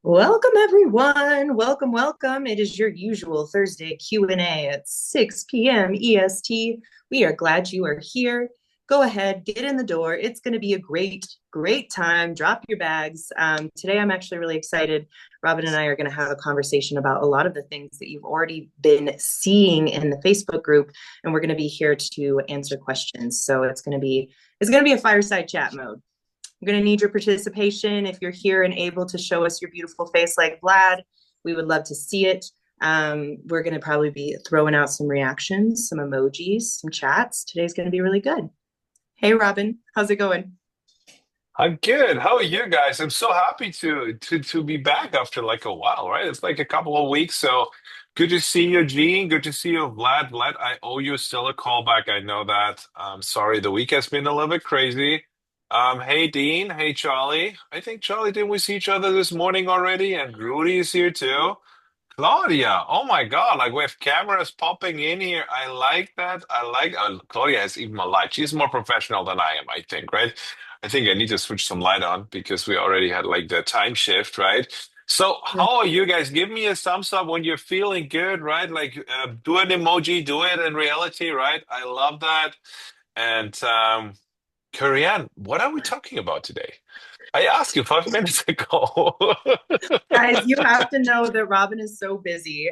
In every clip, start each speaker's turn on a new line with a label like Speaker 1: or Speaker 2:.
Speaker 1: Welcome everyone. Welcome, welcome. It is your usual Thursday Q&A at 6 p.m. EST. We are glad you are here. Go ahead, get in the door. It's going to be a great time. Drop your bags. Today, I'm actually really excited. Robin and I are going to have a conversation about a lot of the things that you've already been seeing in the Facebook group, and we're going to be here to answer questions. So it's going to be a fireside chat mode. I'm going to need your participation. If you're here and able to show us your beautiful face like Vlad, we would love to see it. We're going to probably be throwing out some reactions, some emojis, some chats. Today's going to be really good. Hey, Robin, how's it going?
Speaker 2: I'm good. How are you guys? I'm so happy to be back after like a while, right? It's like a couple of weeks. So good to see you, Gene. Good to see you, Vlad. Vlad, I owe you still a call back. I know that. Sorry, the week has been a little bit crazy. Hey Dean. Hey Charlie. I think Charlie, didn't we see each other this morning already? And Rudy is here too. Claudia, oh my God, like we have cameras popping in here. I like that. I like Claudia has even a light. She's more professional than I am, I think, right? I think I need to switch some light on because we already had like the time shift, right? So, how are you guys? Give me a thumbs up when you're feeling good, right? Like, do an emoji, do it in reality, right? I love that. And Korean, what are we talking about today? I asked you 5 minutes ago.
Speaker 1: Guys, you have to know that Robin is so busy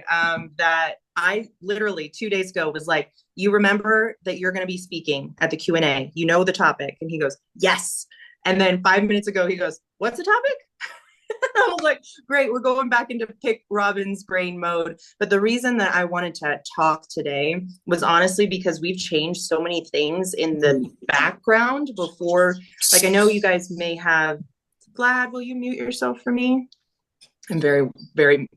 Speaker 1: that I literally 2 days ago was like, you remember that you're going to be speaking at the Q&A. You know the topic. And he goes, yes. And then 5 minutes ago, he goes, what's the topic? I was like, great, we're going back into pick Robin's brain mode. But the reason that I wanted to talk today was honestly because we've changed so many things in the background before. Like, I know you guys may have, Vlad, will you mute yourself for me? I'm very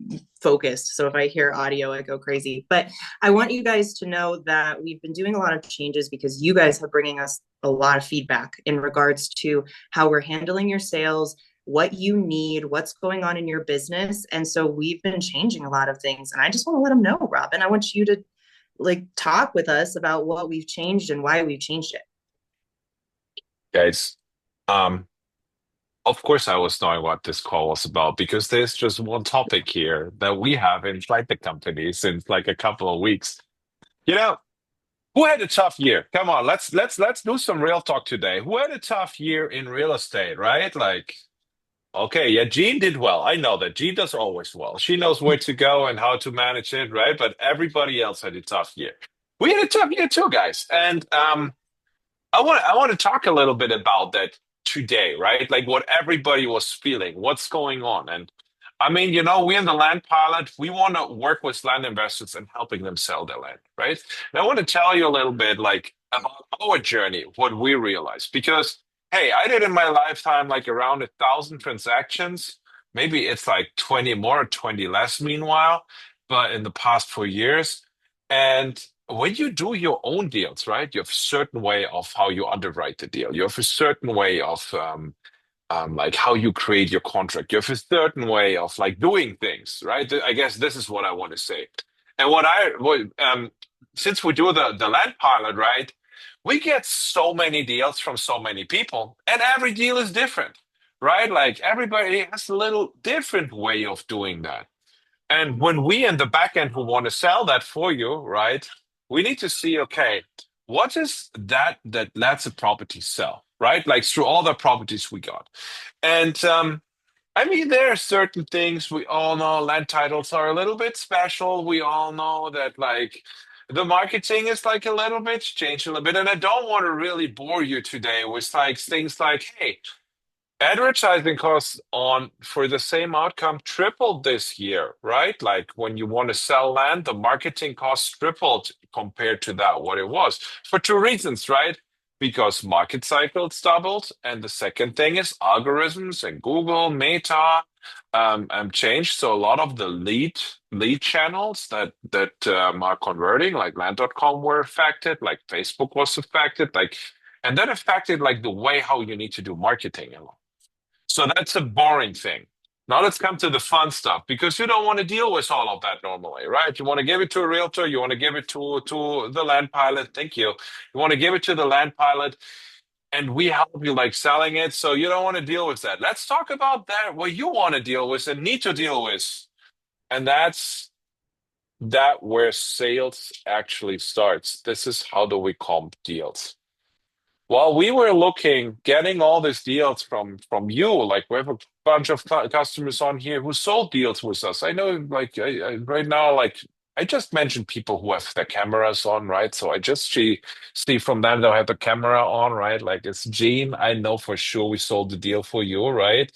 Speaker 1: focused. So if I hear audio, I go crazy. But I want you guys to know that we've been doing a lot of changes because you guys have bringing us a lot of feedback in regards to how we're handling your sales, what you need, what's going on in your business. And so we've been changing a lot of things. And I just want to let them know, Robin. I want you to like talk with us about what we've changed and why we've changed it.
Speaker 2: Guys, um, of course, I was knowing what this call was about because there's just one topic here that we have inside the company since like a couple of weeks. You know, who had a tough year? Come on, let's do some real talk today. Who had a tough year in real estate, right? Like, okay, yeah, Jean did well. I know that Jean does always well. She knows where to go and how to manage it, right? But everybody else had a tough year. We had a tough year too, guys. And I want to talk a little bit about that today, right? Like what everybody was feeling, what's going on. And I mean, we're in the land pilot. We want to work with land investors and helping them sell their land, right? And I want to tell you a little bit like about our journey, what we realized. Because hey, I did in my lifetime like around 1,000 transactions. Maybe it's like 20 more, 20 less meanwhile, but in the past 4 years. And when you do your own deals, right, you have a certain way of how you underwrite the deal. You have a certain way of like how you create your contract. You have a certain way of like doing things, right? I guess this is what I want to say. And since we do the land pilot, right, we get so many deals from so many people, and every deal is different, right? Like everybody has a little different way of doing that. And when we in the back end who want to sell that for you, right, we need to see, okay, what is that lets a property sell, right? Like through all the properties we got. And I mean, there are certain things we all know land titles are a little bit special. We all know that like the marketing is like a little bit changed a little bit. And I don't want to really bore you today with like things like, hey, advertising costs on for the same outcome tripled this year, right? Like when you want to sell land, the marketing costs tripled compared to that what it was for two reasons, right? Because market cycles doubled, and the second thing is algorithms and Google, Meta, changed. So a lot of the lead channels that are converting, like land.com, were affected, like Facebook was affected, like and that affected like the way how you need to do marketing. So that's a boring thing. Now let's come to the fun stuff because you don't want to deal with all of that normally, right? You want to give it to a realtor, you want to give it to the land pilot. Thank you. You want to give it to the land pilot, and we help you like selling it. So you don't want to deal with that. Let's talk about that, what you want to deal with and need to deal with. And that's that where sales actually starts. This is how do we comp deals. While we were looking, getting all these deals from you, like we have a bunch of customers on here who sold deals with us. I know, like right now, like I just mentioned people who have their cameras on, right? So I just see from them they'll have the camera on, right? Like it's Gene. I know for sure we sold the deal for you, right?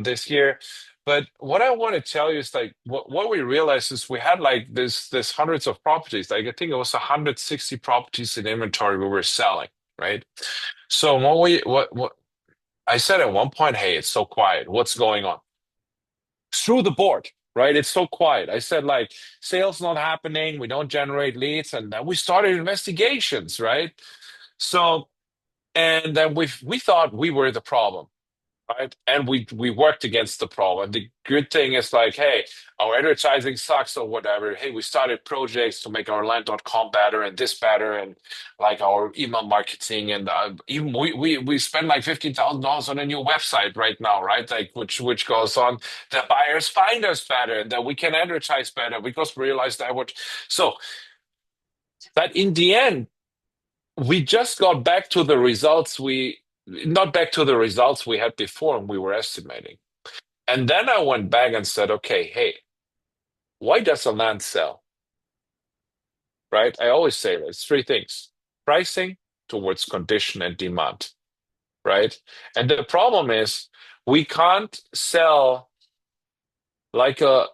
Speaker 2: This year. But what I want to tell you is like what we realized is we had like this hundreds of properties. Like I think it was 160 properties in inventory we were selling, right? So what I said at one point, hey, it's so quiet. What's going on? Through the board, right? It's so quiet. I said like sales not happening, we don't generate leads, and then we started investigations, right? So and then we thought we were the problem, right? And we worked against the problem. The good thing is like, hey, our advertising sucks or whatever. Hey, we started projects to make our land.com better and this better, and like our email marketing, and even we spend like $15,000 on a new website right now, right? Like which goes on the buyers find us better, and that we can advertise better because we realized that would so that in the end we just got back to the results we not back to the results we had before and we were estimating. And then I went back and said, okay, hey, why does a land sell? Right? I always say there's three things: pricing towards condition and demand, right? And the problem is we can't sell like a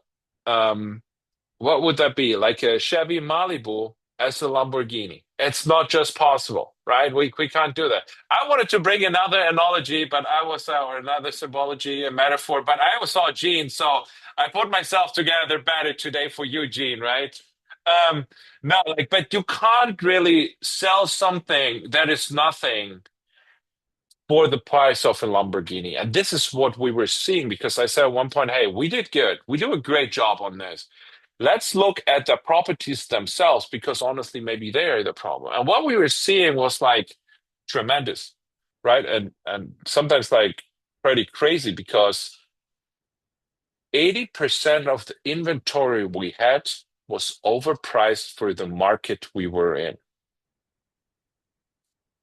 Speaker 2: what would that be? Like a Chevy Malibu as a Lamborghini. It's not just possible, right? We can't do that. I wanted to bring another analogy, but I was or another symbology, a metaphor, but I saw Gene, so I put myself together better today for you, Gene, right? Um, no, like, but you can't really sell something that is nothing for the price of a Lamborghini. And this is what we were seeing because I said at one point, hey, we did good. We do a great job on this. Let's look at the properties themselves because honestly, maybe they're the problem. And what we were seeing was like tremendous, right? And sometimes like pretty crazy because 80% of the inventory we had was overpriced for the market we were in.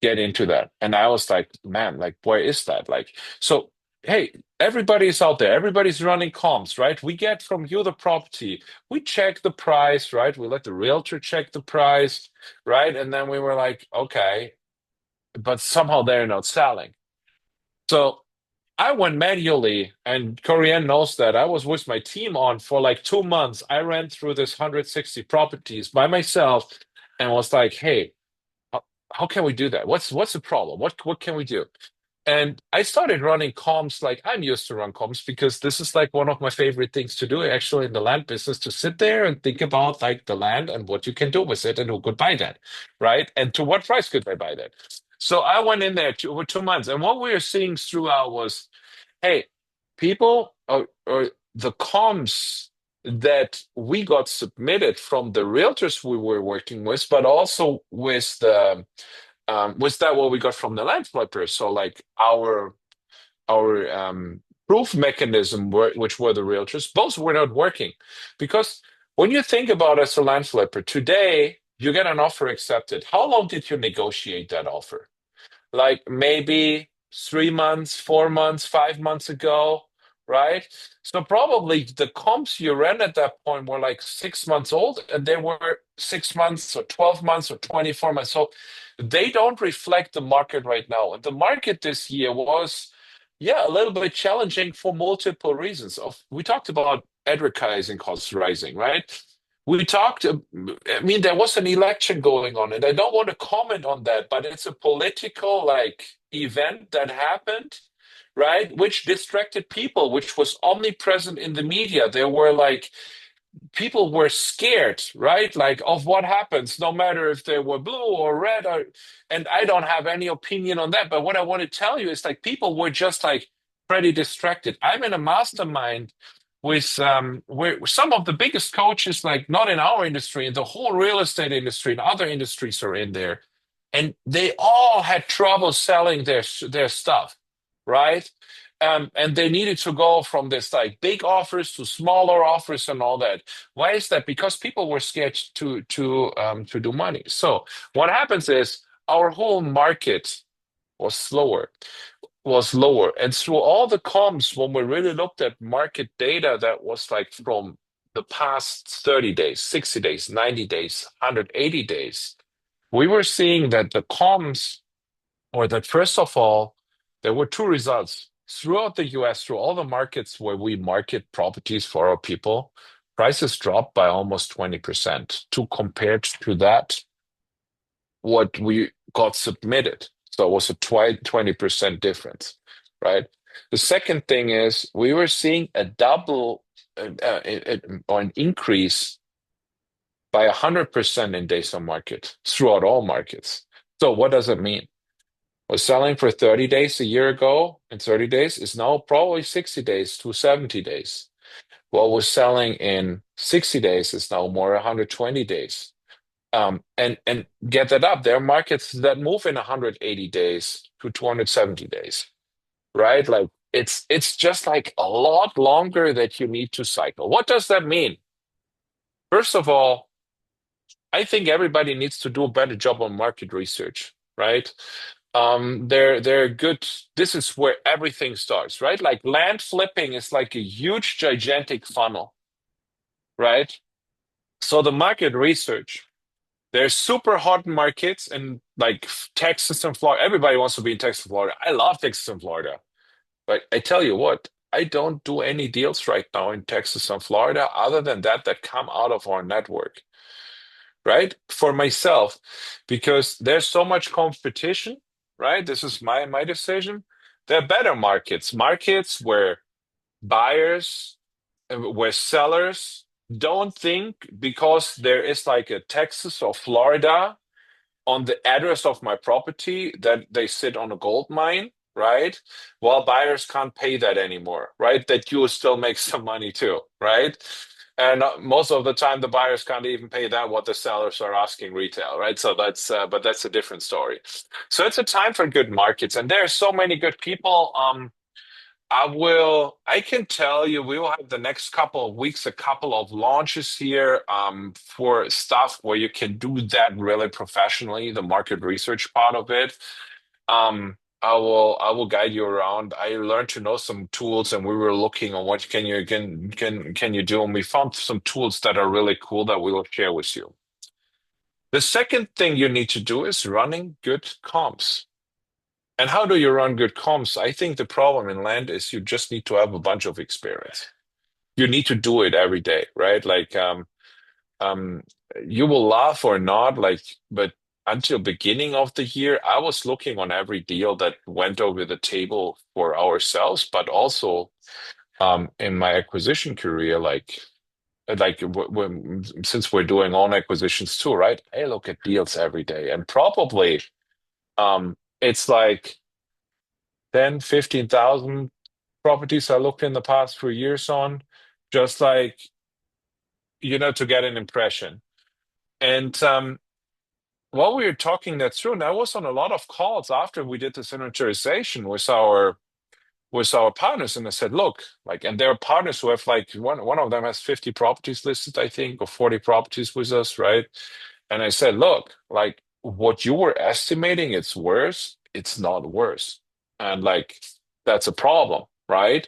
Speaker 2: Get into that. And I was like, man, like, where is that? Like, so, hey, everybody's out there, everybody's running comps, right? We get from you the property, we check the price, right? We let the realtor check the price, right? And then we were like, okay, but somehow they're not selling. So I went manually, and Korean knows that I was with my team on for like 2 months. I ran through this 160 properties by myself and was like, hey, how can we do that? What's the problem? What can we do? And I started running comms like I'm used to run comms because this is like one of my favorite things to do actually in the land business to sit there and think about like the land and what you can do with it and who could buy that, right? And to what price could I buy that? So I went in there over 2 months, and what we were seeing throughout was, hey, people or the comms that we got submitted from the realtors we were working with, but also with the was that what we got from the land flippers? So like our proof mechanism, which were the realtors, both were not working because when you think about as a land flipper today, you get an offer accepted. How long did you negotiate that offer? Like maybe 3 months, 4 months, 5 months ago, right? So probably the comps you ran at that point were like 6 months old, and they were 6 months or 12 months or 24 months. So they don't reflect the market right now. And the market this year was, yeah, a little bit challenging for multiple reasons. We talked about advertising costs rising, right? We talked, I mean, there was an election going on, and I don't want to comment on that, but it's a political like event that happened, right? Which distracted people, which was omnipresent in the media. There were like people were scared, right? Like of what happens, no matter if they were blue or red, or and I don't have any opinion on that. But what I want to tell you is like people were just like pretty distracted. I'm in a mastermind with where some of the biggest coaches, like not in our industry, in the whole real estate industry and other industries are in there. and they all had trouble selling their stuff, right? And they needed to go from this like big offers to smaller offers and all that. Why is that? Because people were scared to do money. So what happens is our whole market was slower, was lower, and through all the comps, when we really looked at market data, that was like from the past 30 days, 60 days, 90 days, 180 days, we were seeing that the comms, or that first of all, there were two results. Throughout the US, through all the markets where we market properties for our people, prices dropped by almost 20% to compared to that, what we got submitted. So it was a 20% difference, right? The second thing is we were seeing a double or an increase by 100% in days on market throughout all markets. So what does it mean? Was selling for 30 days a year ago, in 30 days is now probably 60 days to 70 days. What was selling in 60 days is now more 120 days. And get that up. There are markets that move in 180 days to 270 days, right? Like it's just like a lot longer that you need to cycle. What does that mean? First of all, I think everybody needs to do a better job on market research, right? They're good. This is where everything starts, right? Like land flipping is like a huge, gigantic funnel, right? So the market research, there's super hot markets in like Texas and Florida. Everybody wants to be in Texas and Florida. I love Texas and Florida. But I tell you what, I don't do any deals right now in Texas and Florida other than that come out of our network, right? For myself, because there's so much competition, right? This is my decision. There are better markets, markets where sellers don't think because there is like a Texas or Florida on the address of my property that they sit on a gold mine, right? While buyers can't pay that anymore, right? That you will still make some money too, right? And most of the time, the buyers can't even pay that what the sellers are asking retail, right? So but that's a different story. So it's a time for good markets, and there are so many good people. I can tell you, we will have the next couple of weeks a couple of launches here for stuff where you can do that really professionally, the market research part of it. I will guide you around. I learned to know some tools, and we were looking on what can you do, and we found some tools that are really cool that we will share with you. The second thing you need to do is running good comps. And how do you run good comps? I think the problem in land is you just need to have a bunch of experience. You need to do it every day, right? Like um you will laugh or not, like, but until beginning of the year, I was looking on every deal that went over the table for ourselves, but also in my acquisition career, since we're doing own acquisitions too, right? I look at deals every day, and probably it's like 10, 15,000 properties I looked in the past 3 years on, just like, to get an impression. And while we were talking that through, and I was on a lot of calls after we did this inventorization with our partners, and I said, look, like, and there are partners who have like one of them has 50 properties listed, I think, or 40 properties with us, right? And I said, look, like what you were estimating it's worse, it's not worse. And like that's a problem, right?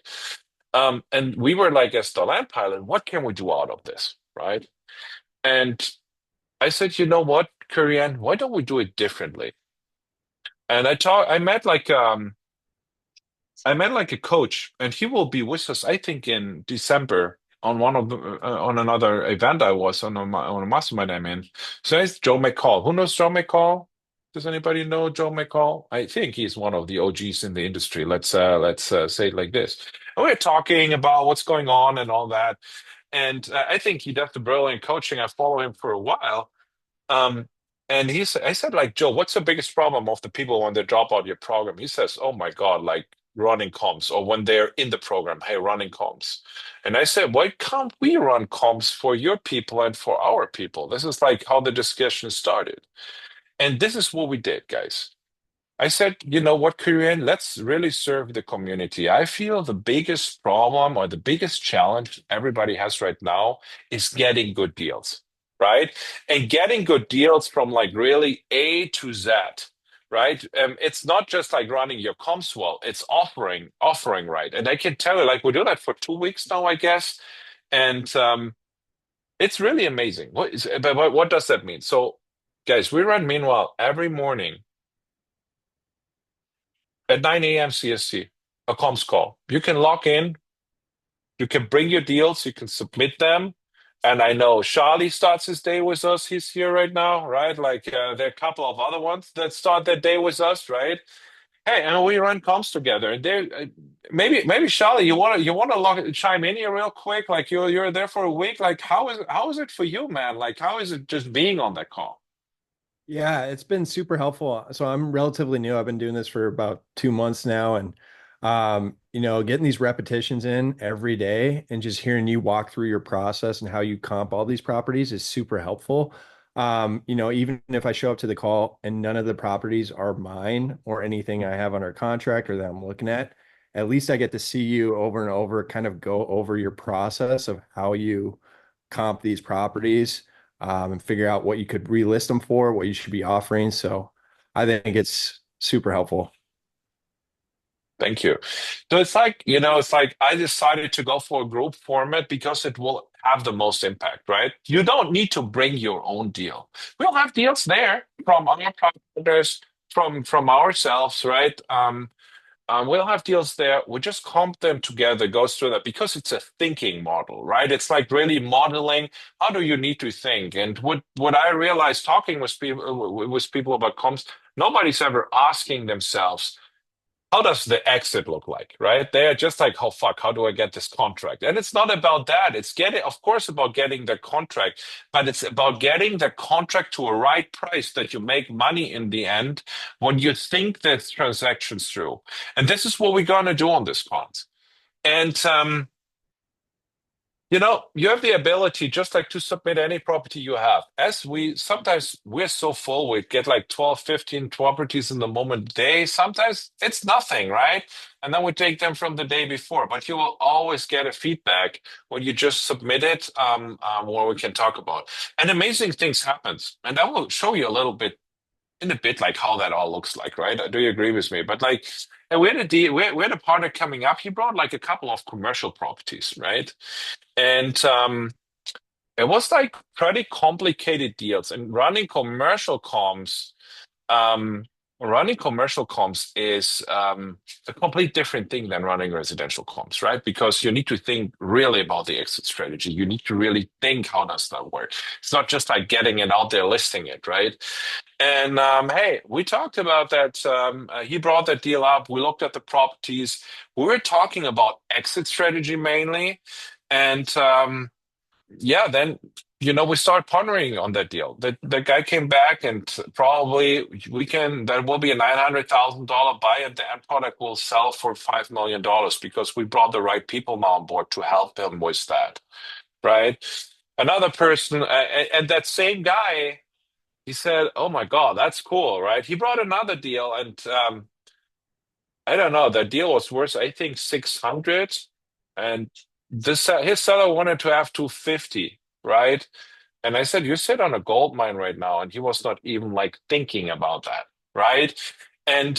Speaker 2: And we were like, as the land pilot, what can we do out of this, right? And I said, you know what, Korean, why don't we do it differently? And I met like a coach, and he will be with us, I think, in December on on another event I was on a mastermind I'm in. So it's Joe McCall. Who knows Joe McCall? Does anybody know Joe McCall? I think he's one of the OGs in the industry. Let's say it like this. And we're talking about what's going on and all that. And I think he does the brilliant coaching. I follow him for a while. Um, and I said, like, Joe, what's the biggest problem of the people when they drop out your program? He says, oh my God, like running comps, or when they're in the program, hey, running comps. And I said, why can't we run comps for your people and for our people? This is like how the discussion started. And this is what we did, guys. I said, you know what, Korean, let's really serve the community. I feel the biggest problem or the biggest challenge everybody has right now is getting good deals, right? And getting good deals from like really A to Z, right? It's not just like running your comms well, it's offering right. And I can tell you, like, we do that for 2 weeks now, I guess. And it's really amazing. But what does that mean? So, guys, we run meanwhile every morning at 9 a.m. CST, a comms call. You can log in, you can bring your deals, you can submit them. And I know Charlie starts his day with us. He's here right now, right? Like there are a couple of other ones that start their day with us, right? Hey, and we run comms together. And there, maybe Charlie, you wanna chime in here real quick? Like you're there for a week. Like how is it for you, man? Like how is it just being on that call?
Speaker 3: Yeah, it's been super helpful. So I'm relatively new. I've been doing this for about 2 months now, and getting these repetitions in every day and just hearing you walk through your process and how you comp all these properties is super helpful. Even if I show up to the call and none of the properties are mine or anything I have under contract or that I'm looking at least I get to see you over and over, kind of go over your process of how you comp these properties and figure out what you could relist them for, what you should be offering. So I think it's super helpful.
Speaker 2: Thank you. So it's like I decided to go for a group format because it will have the most impact, right? You don't need to bring your own deal. We'll have deals there from other partners, from ourselves, right? We'll have deals there. We just comp them together, goes through that because it's a thinking model, right? It's like really modeling how do you need to think. And what I realized talking with people about comps, nobody's ever asking themselves, how does the exit look like, right? They're just like, oh fuck, how do I get this contract? And it's not about that. It's getting, of course, about getting the contract, but it's about getting the contract to a right price that you make money in the end when you think that transaction's through. And this is what we're gonna do on this part. And you have the ability just like to submit any property you have. As we're so full, we get like 12, 15 properties in the moment a day. Sometimes it's nothing, right? And then we take them from the day before. But you will always get a feedback when you just submit it, where we can talk about. And amazing things happens. And I will show you a little bit in a bit like how that all looks like, right? Do you agree with me? But like we had a partner coming up. He brought like a couple of commercial properties, right? And it was like pretty complicated deals. And um, running commercial comms is a complete different thing than running residential comms, right? Because you need to think really about the exit strategy. You need to really think how does that work. It's not just like getting it out there, listing it, right? And hey, we talked about that. He brought that deal up. We looked at the properties. We were talking about exit strategy mainly. And yeah, then we start partnering on that deal. The guy came back and probably there will be a $900,000 buy and the end product will sell for $5 million because we brought the right people now on board to help him with that, right? Another person, and that same guy, he said, "Oh my God, that's cool," right? He brought another deal and I don't know. The deal was worth, I think, 600, and his seller wanted to have 250, right? And I said, "You sit on a gold mine right now," and he was not even like thinking about that, right? And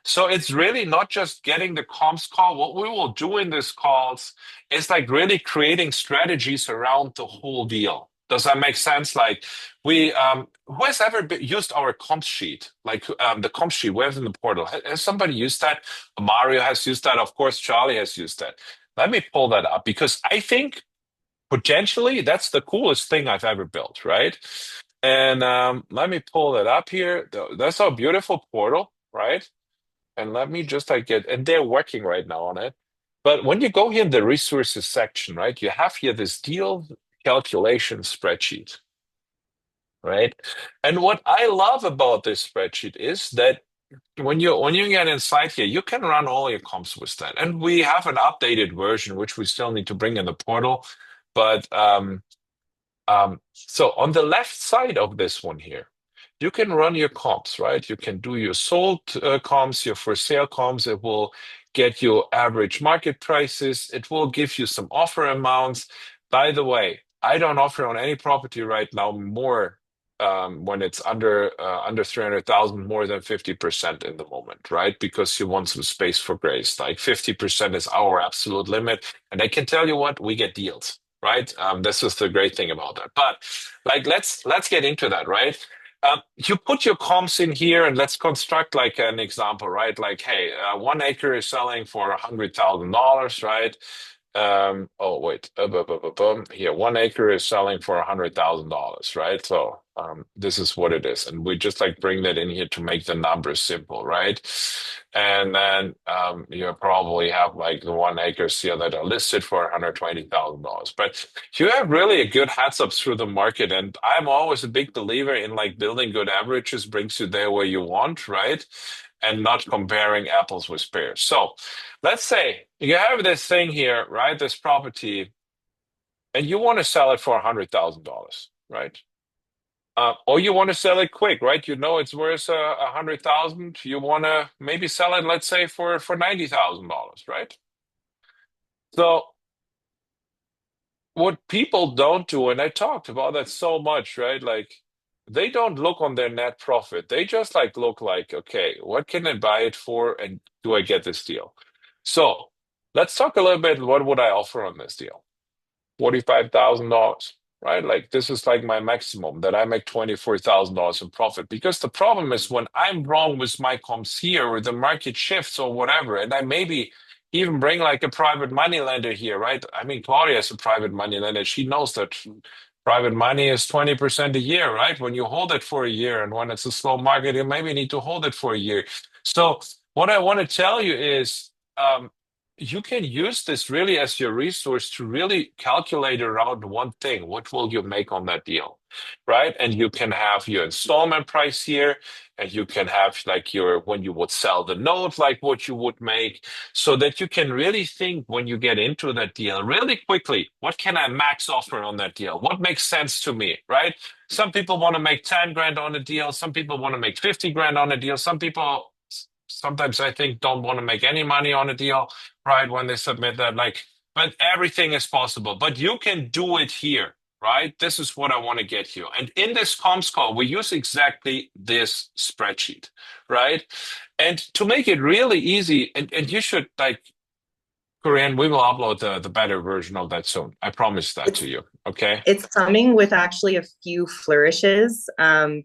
Speaker 2: so it's really not just getting the comms call. What we will do in these calls is like really creating strategies around the whole deal. Does that make sense? Like who has ever used our comp sheet? Like the comp sheet we have in the portal. Has somebody used that? Mario has used that. Of course, Charlie has used that. Let me pull that up because I think potentially that's the coolest thing I've ever built, right? And let me pull that up here. That's our beautiful portal, right? And let me just like and they're working right now on it. But when you go here in the resources section, right, you have here this deal calculation spreadsheet, right? And what I love about this spreadsheet is that when you get inside here, you can run all your comps with that. And we have an updated version, which we still need to bring in the portal. But so on the left side of this one here, you can run your comps, right? You can do your sold comps, your for sale comps. It will get you average market prices. It will give you some offer amounts. By the way, I don't offer on any property right now more when it's under 300,000, more than 50% in the moment, right? Because you want some space for grace. Like 50% is our absolute limit. And I can tell you what, we get deals, right? This is the great thing about that. But like let's get into that, right? You put your comps in here and let's construct like an example, right? Like, hey, 1 acre is selling for $100,000, right? Oh wait, here 1 acre is selling for $100,000, right? So this is what it is, and we just like bring that in here to make the numbers simple, right? And then you probably have like the 1 acres here that are listed for $120,000. But you have really a good heads up through the market, and I'm always a big believer in like building good averages brings you there where you want, right? And not comparing apples with pears. So let's say you have this thing here, right? This property, and you want to sell it for $100,000, right? Or you want to sell it quick, right? You know it's worth 100,000. You want to maybe sell it, let's say, for $90,000, right? So what people don't do, and I talked about that so much, right? Like they don't look on their net profit. They just like look like, okay, what can I buy it for, and do I get this deal? So let's talk a little bit. What would I offer on this deal? $45,000, right? Like this is like my maximum that I make $24,000 in profit. Because the problem is when I'm wrong with my comps here, or the market shifts or whatever, and I maybe even bring like a private money lender here, right? I mean, Claudia is a private money lender. She knows that private money is 20% a year, right? When you hold it for a year, and when it's a slow market, you maybe need to hold it for a year. So what I want to tell you is you can use this really as your resource to really calculate around one thing. What will you make on that deal, right? And you can have your installment price here, and you can have like your when you would sell the note, like what you would make, so that you can really think when you get into that deal really quickly, what can I max offer on that deal? What makes sense to me, right? Some people want to make 10 grand on a deal. Some people want to make 50 grand on a deal. Some people sometimes I think don't want to make any money on a deal, right? When they submit that, like, but everything is possible. But you can do it here, right? This is what I want to get you. And in this comms call, we use exactly this spreadsheet, right? And to make it really easy, and you should like, Korean, we will upload the better version of that soon. I promise that to you. Okay.
Speaker 1: It's coming with actually a few flourishes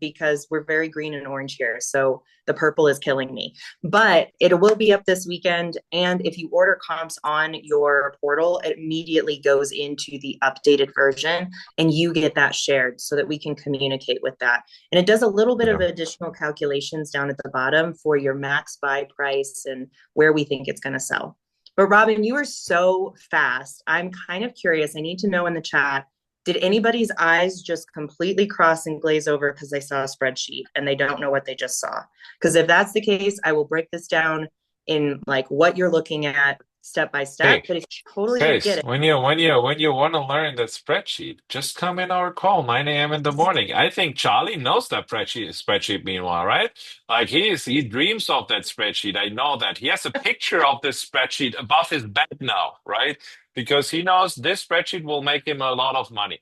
Speaker 1: because we're very green and orange here. So the purple is killing me. But it will be up this weekend. And if you order comps on your portal, it immediately goes into the updated version and you get that shared so that we can communicate with that. And it does a little bit
Speaker 2: Yeah.
Speaker 1: of additional calculations down at the bottom for your max buy price and where we think it's going to sell. But Robin, you are so fast. I'm kind of curious. I need to know in the chat, did anybody's eyes just completely cross and glaze over because they saw a spreadsheet and they don't know what they just saw? Because if that's the case, I will break this down in like what you're looking at step by step.
Speaker 2: Hey,
Speaker 1: But if you totally get
Speaker 2: guys,
Speaker 1: it,
Speaker 2: when you want to learn that spreadsheet, just come in our call 9 a.m. in the morning. I think Charlie knows that spreadsheet meanwhile, right? Like he dreams of that spreadsheet. I know that. He has a picture of this spreadsheet above his bed now, right? Because he knows this spreadsheet will make him a lot of money.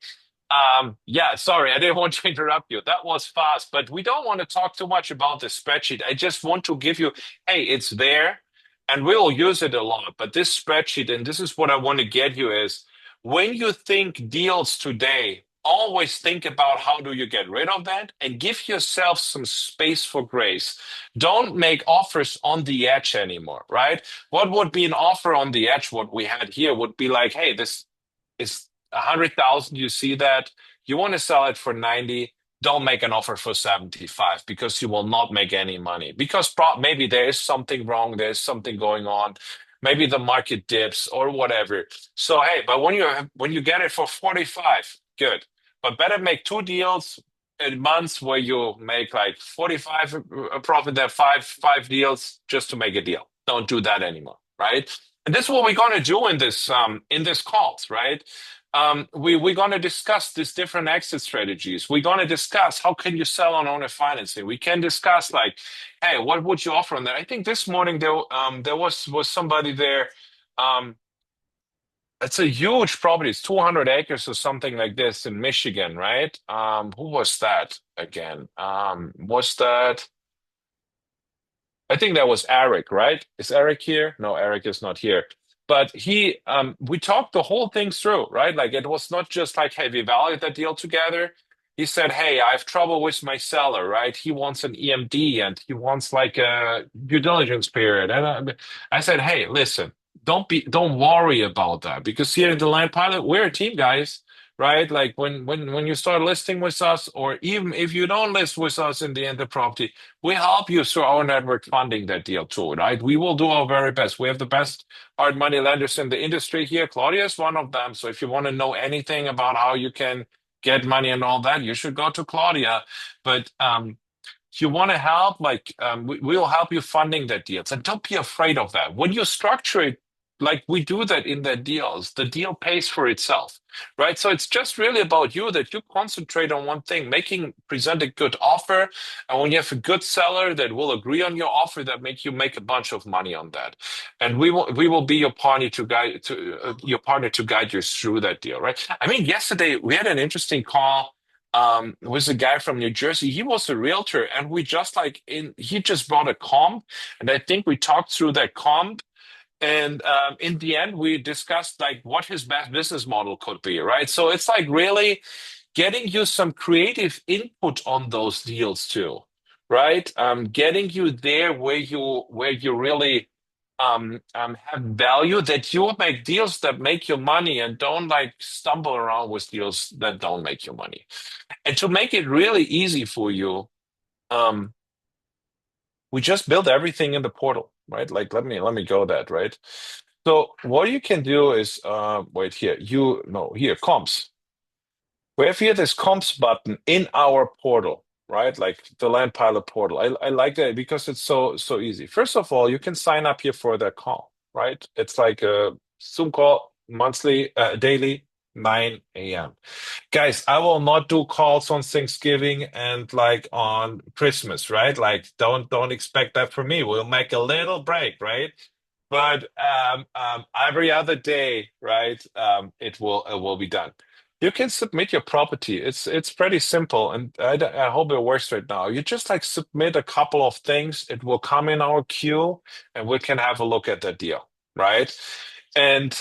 Speaker 2: Yeah, sorry, I didn't want to interrupt you. That was fast, but we don't want to talk too much about the spreadsheet. I just want to give you, hey, it's there and we'll use it a lot. But this spreadsheet, and this is what I want to get you is when you think deals today, always think about how do you get rid of that and give yourself some space for grace. Don't make offers on the edge anymore, right? What would be an offer on the edge? What we had here would be like, hey, this is 100,000. You see that you want to sell it for 90. Don't make an offer for 75 because you will not make any money because maybe there is something wrong. There's something going on. Maybe the market dips or whatever. So, hey, but when you get it for 45, good. But better make two deals in months where you make like 45 a profit, there five deals just to make a deal. Don't do that anymore, right? And this is what we're going to do in this calls, right? We're going to discuss these different exit strategies. We're going to discuss how can you sell on owner financing. We can discuss like, hey, what would you offer on that? I think this morning there was somebody there. Um, it's a huge property. It's 200 acres or something like this in Michigan, right? Who was that again? Was that? I think that was Eric, right? Is Eric here? No, Eric is not here. But we talked the whole thing through, right? Like it was not just like, hey, we valued that deal together. He said, hey, I have trouble with my seller, right? He wants an EMD and he wants like a due diligence period. And I said, hey, listen, don't worry about that because here in the Land Pilot, we're a team, guys, right? Like when you start listing with us, or even if you don't list with us in the property, we help you through our network funding that deal too, right? We will do our very best. We have the best hard money lenders in the industry here. Claudia is one of them. So if you want to know anything about how you can get money and all that, you should go to Claudia. But if you want to help, like we'll help you funding that deals. And don't be afraid of that. When you structure it like we do that in the deals, the deal pays for itself, right? So it's just really about you that you concentrate on one thing, present a good offer. And when you have a good seller that will agree on your offer, that make you make a bunch of money on that. And we will be your partner to guide you through that deal, right? I mean, yesterday we had an interesting call with a guy from New Jersey. He was a realtor, and we just he just brought a comp, and I think we talked through that comp. And in the end, we discussed like what his best business model could be, right? So it's like really getting you some creative input on those deals too, right? Getting you there where you really have value, that you make deals that make you money and don't like stumble around with deals that don't make you money. And to make it really easy for you, um, we just build everything in the portal, right? Like let me go that, right? So what you can do is wait here. Here, comps. We have here this comps button in our portal, right? Like the Land Pilot portal. I like that because it's so easy. First of all, you can sign up here for that call, right? It's like a Zoom call monthly, daily, 9 a.m. Guys, I will not do calls on Thanksgiving and like on Christmas, right? Like don't expect that from me. We'll make a little break, right? But every other day, right? It will be done. You can submit your property. It's pretty simple, and I hope it works right now. You just like submit a couple of things. It will come in our queue, and we can have a look at that deal, right? And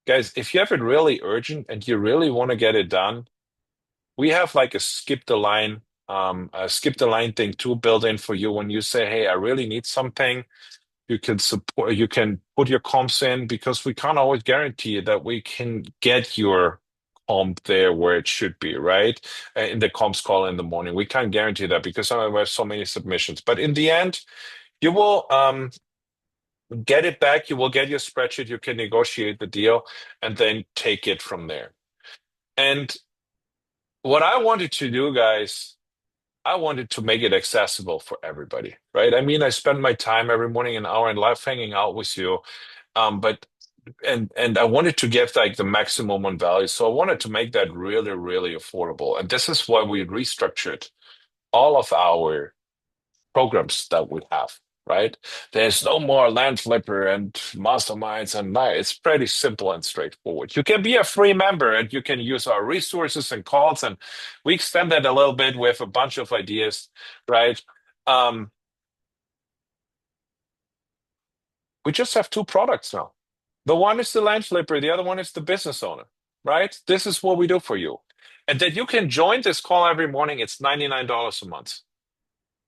Speaker 2: guys, if you have it really urgent and you really want to get it done, we have like a skip the line thing too built in for you. When you say, "Hey, I really need something," you can put your comps in, because we can't always guarantee that we can get your comp there where it should be, right? In the comps call in the morning. We can't guarantee that because sometimes we have so many submissions. But in the end, you will get it back. You will get your spreadsheet. You can negotiate the deal and then take it from there. And what I wanted to do, guys, I wanted to make it accessible for everybody, right? I mean, I spend my time every morning an hour in life hanging out with you, but and I wanted to give like the maximum on value, so I wanted to make that really, really affordable, and this is why we restructured all of our programs that we have. Right? There's no more land flipper and masterminds and that. It's pretty simple and straightforward. You can be a free member and you can use our resources and calls, and we extend that a little bit with a bunch of ideas, right? Um, we just have two products now. The one is the land flipper, the other one is the business owner, right? This is what we do for you. And that you can join this call every morning, it's $99 a month.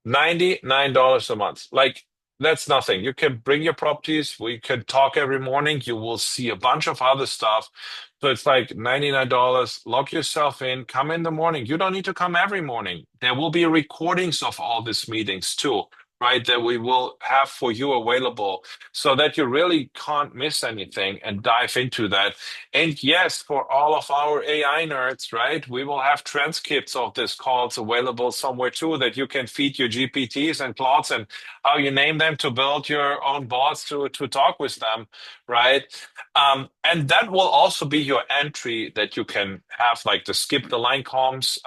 Speaker 2: $99 a month. Like, that's nothing. You can bring your properties. We can talk every morning. You will see a bunch of other stuff. So it's like $99. Lock yourself in. Come in the morning. You don't need to come every morning. There will be recordings of all these meetings too, right, that we will have for you available so that you really can't miss anything and dive into that. And yes, for all of our AI nerds, right, we will have transcripts of this calls available somewhere too that you can feed your GPTs and Claudes and how you name them to build your own bots to talk with them, right? And that will also be your entry that you can have like the skip the line comms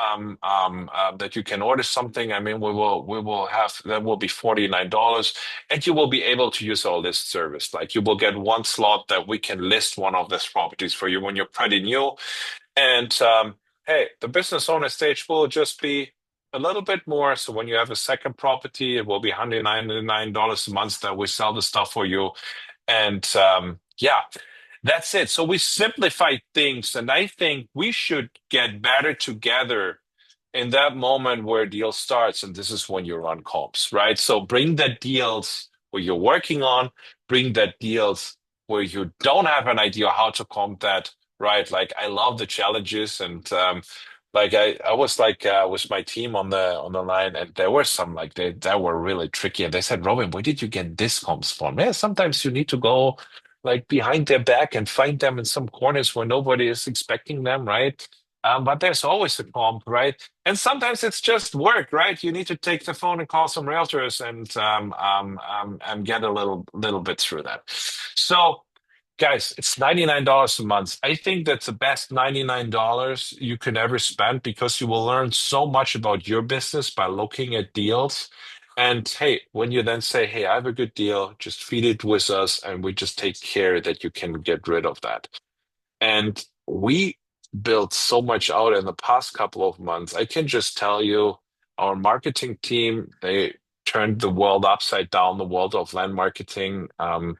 Speaker 2: that you can order something. I mean, we will have that will be $49 and you will be able to use our list service. Like you will get one slot that we can list one of these properties for you when you're pretty new. And hey, the business owner stage will just be a little bit more. So when you have a second property, it will be $199 a month that we sell the stuff for you. And yeah, that's it. So we simplify things, and I think we should get better together in that moment where deal starts, and this is when you run comps, right? So bring the deals where you're working on, bring the deals where you don't have an idea how to comp that, right? Like I love the challenges, and like I was like with my team on the line, and there were some like they that were really tricky, and they said, Robin, where did you get this comps from? Yeah, sometimes you need to go like behind their back and find them in some corners where nobody is expecting them, right? But there's always a comp, right? And sometimes it's just work, right? You need to take the phone and call some realtors and get a little bit through that. So, guys, it's $99 a month. I think that's the best $99 you can ever spend because you will learn so much about your business by looking at deals. And hey, when you then say, hey, I have a good deal, just feed it with us, and we just take care that you can get rid of that. And we built so much out in the past couple of months. I can just tell you, our marketing team, they turned the world upside down, the world of land marketing. And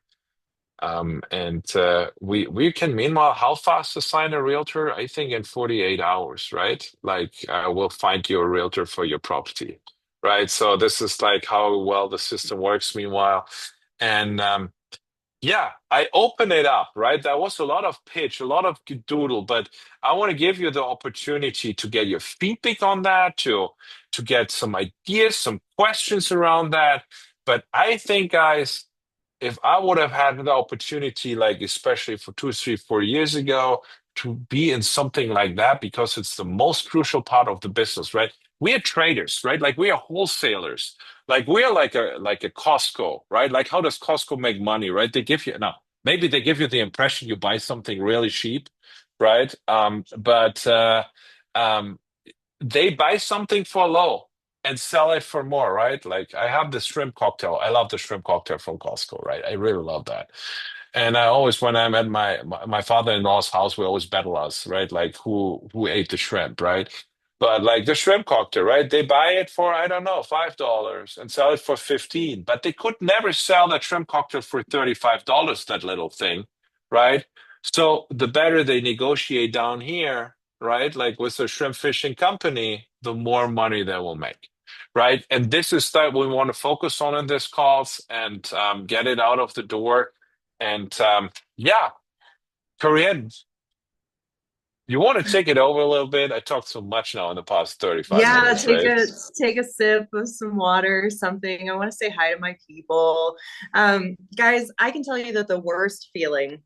Speaker 2: we can meanwhile, how fast to sign a realtor? I think in 48 hours, right? Like we'll find you a realtor for your property, right? So this is like how well the system works meanwhile. And yeah, I open it up, right? That was a lot of pitch, a lot of doodle, but I want to give you the opportunity to get your feedback on that, to get some ideas, some questions around that. But I think, guys, if I would have had the opportunity, like especially for 2, 3, 4 years ago, to be in something like that, because it's the most crucial part of the business, right? We are traders, right? Like we are wholesalers. Like we are like a Costco, right? Like how does Costco make money, right? They give you now, maybe they give you the impression you buy something really cheap, right? But um, they buy something for low and sell it for more, right? Like I have the shrimp cocktail. I love the shrimp cocktail from Costco, right? I really love that. And I always, when I'm at my father-in-law's house, we always battle us, right? Like who ate the shrimp, right? But like the shrimp cocktail, right? They buy it for, I don't know, $5 and sell it for 15. But they could never sell that shrimp cocktail for $35, that little thing, right? So the better they negotiate down here, right? Like with the shrimp fishing company, the more money they will make, right? And this is that we want to focus on in this calls and get it out of the door. And yeah, Korean, you want to take it over a little bit? I talked so much now in the past 35
Speaker 1: Yeah,
Speaker 2: minutes, right?
Speaker 1: take a sip of some water, something. I want to say hi to my people. Guys, I can tell you that the worst feeling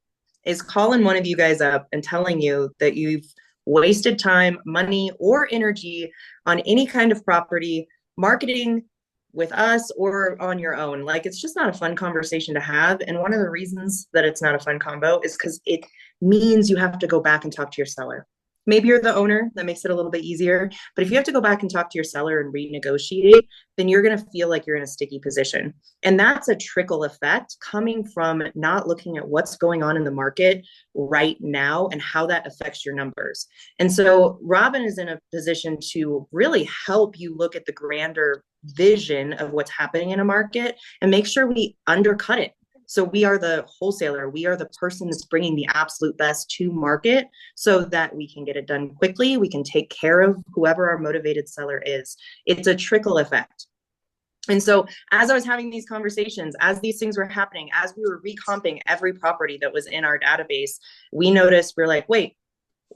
Speaker 1: is calling one of you guys up and telling you that you've wasted time, money, or energy on any kind of property marketing with us or on your own. Like it's just not a fun conversation to have. And one of the reasons that it's not a fun combo is because it means you have to go back and talk to your seller. Maybe you're the owner, that makes it a little bit easier. But if you have to go back and talk to your seller and renegotiate, then you're going to feel like you're in a sticky position. And that's a trickle effect coming from not looking at what's going on in the market right now and how that affects your numbers. And so Robin is in a position to really help you look at the grander vision of what's happening in a market and make sure we undercut it. So we are the wholesaler. We are the person that's bringing the absolute best to market so that we can get it done quickly. We can take care of whoever our motivated seller is. It's a trickle effect. And so as I was having these conversations, as these things were happening, as we were recomping every property that was in our database, we noticed we're like, wait,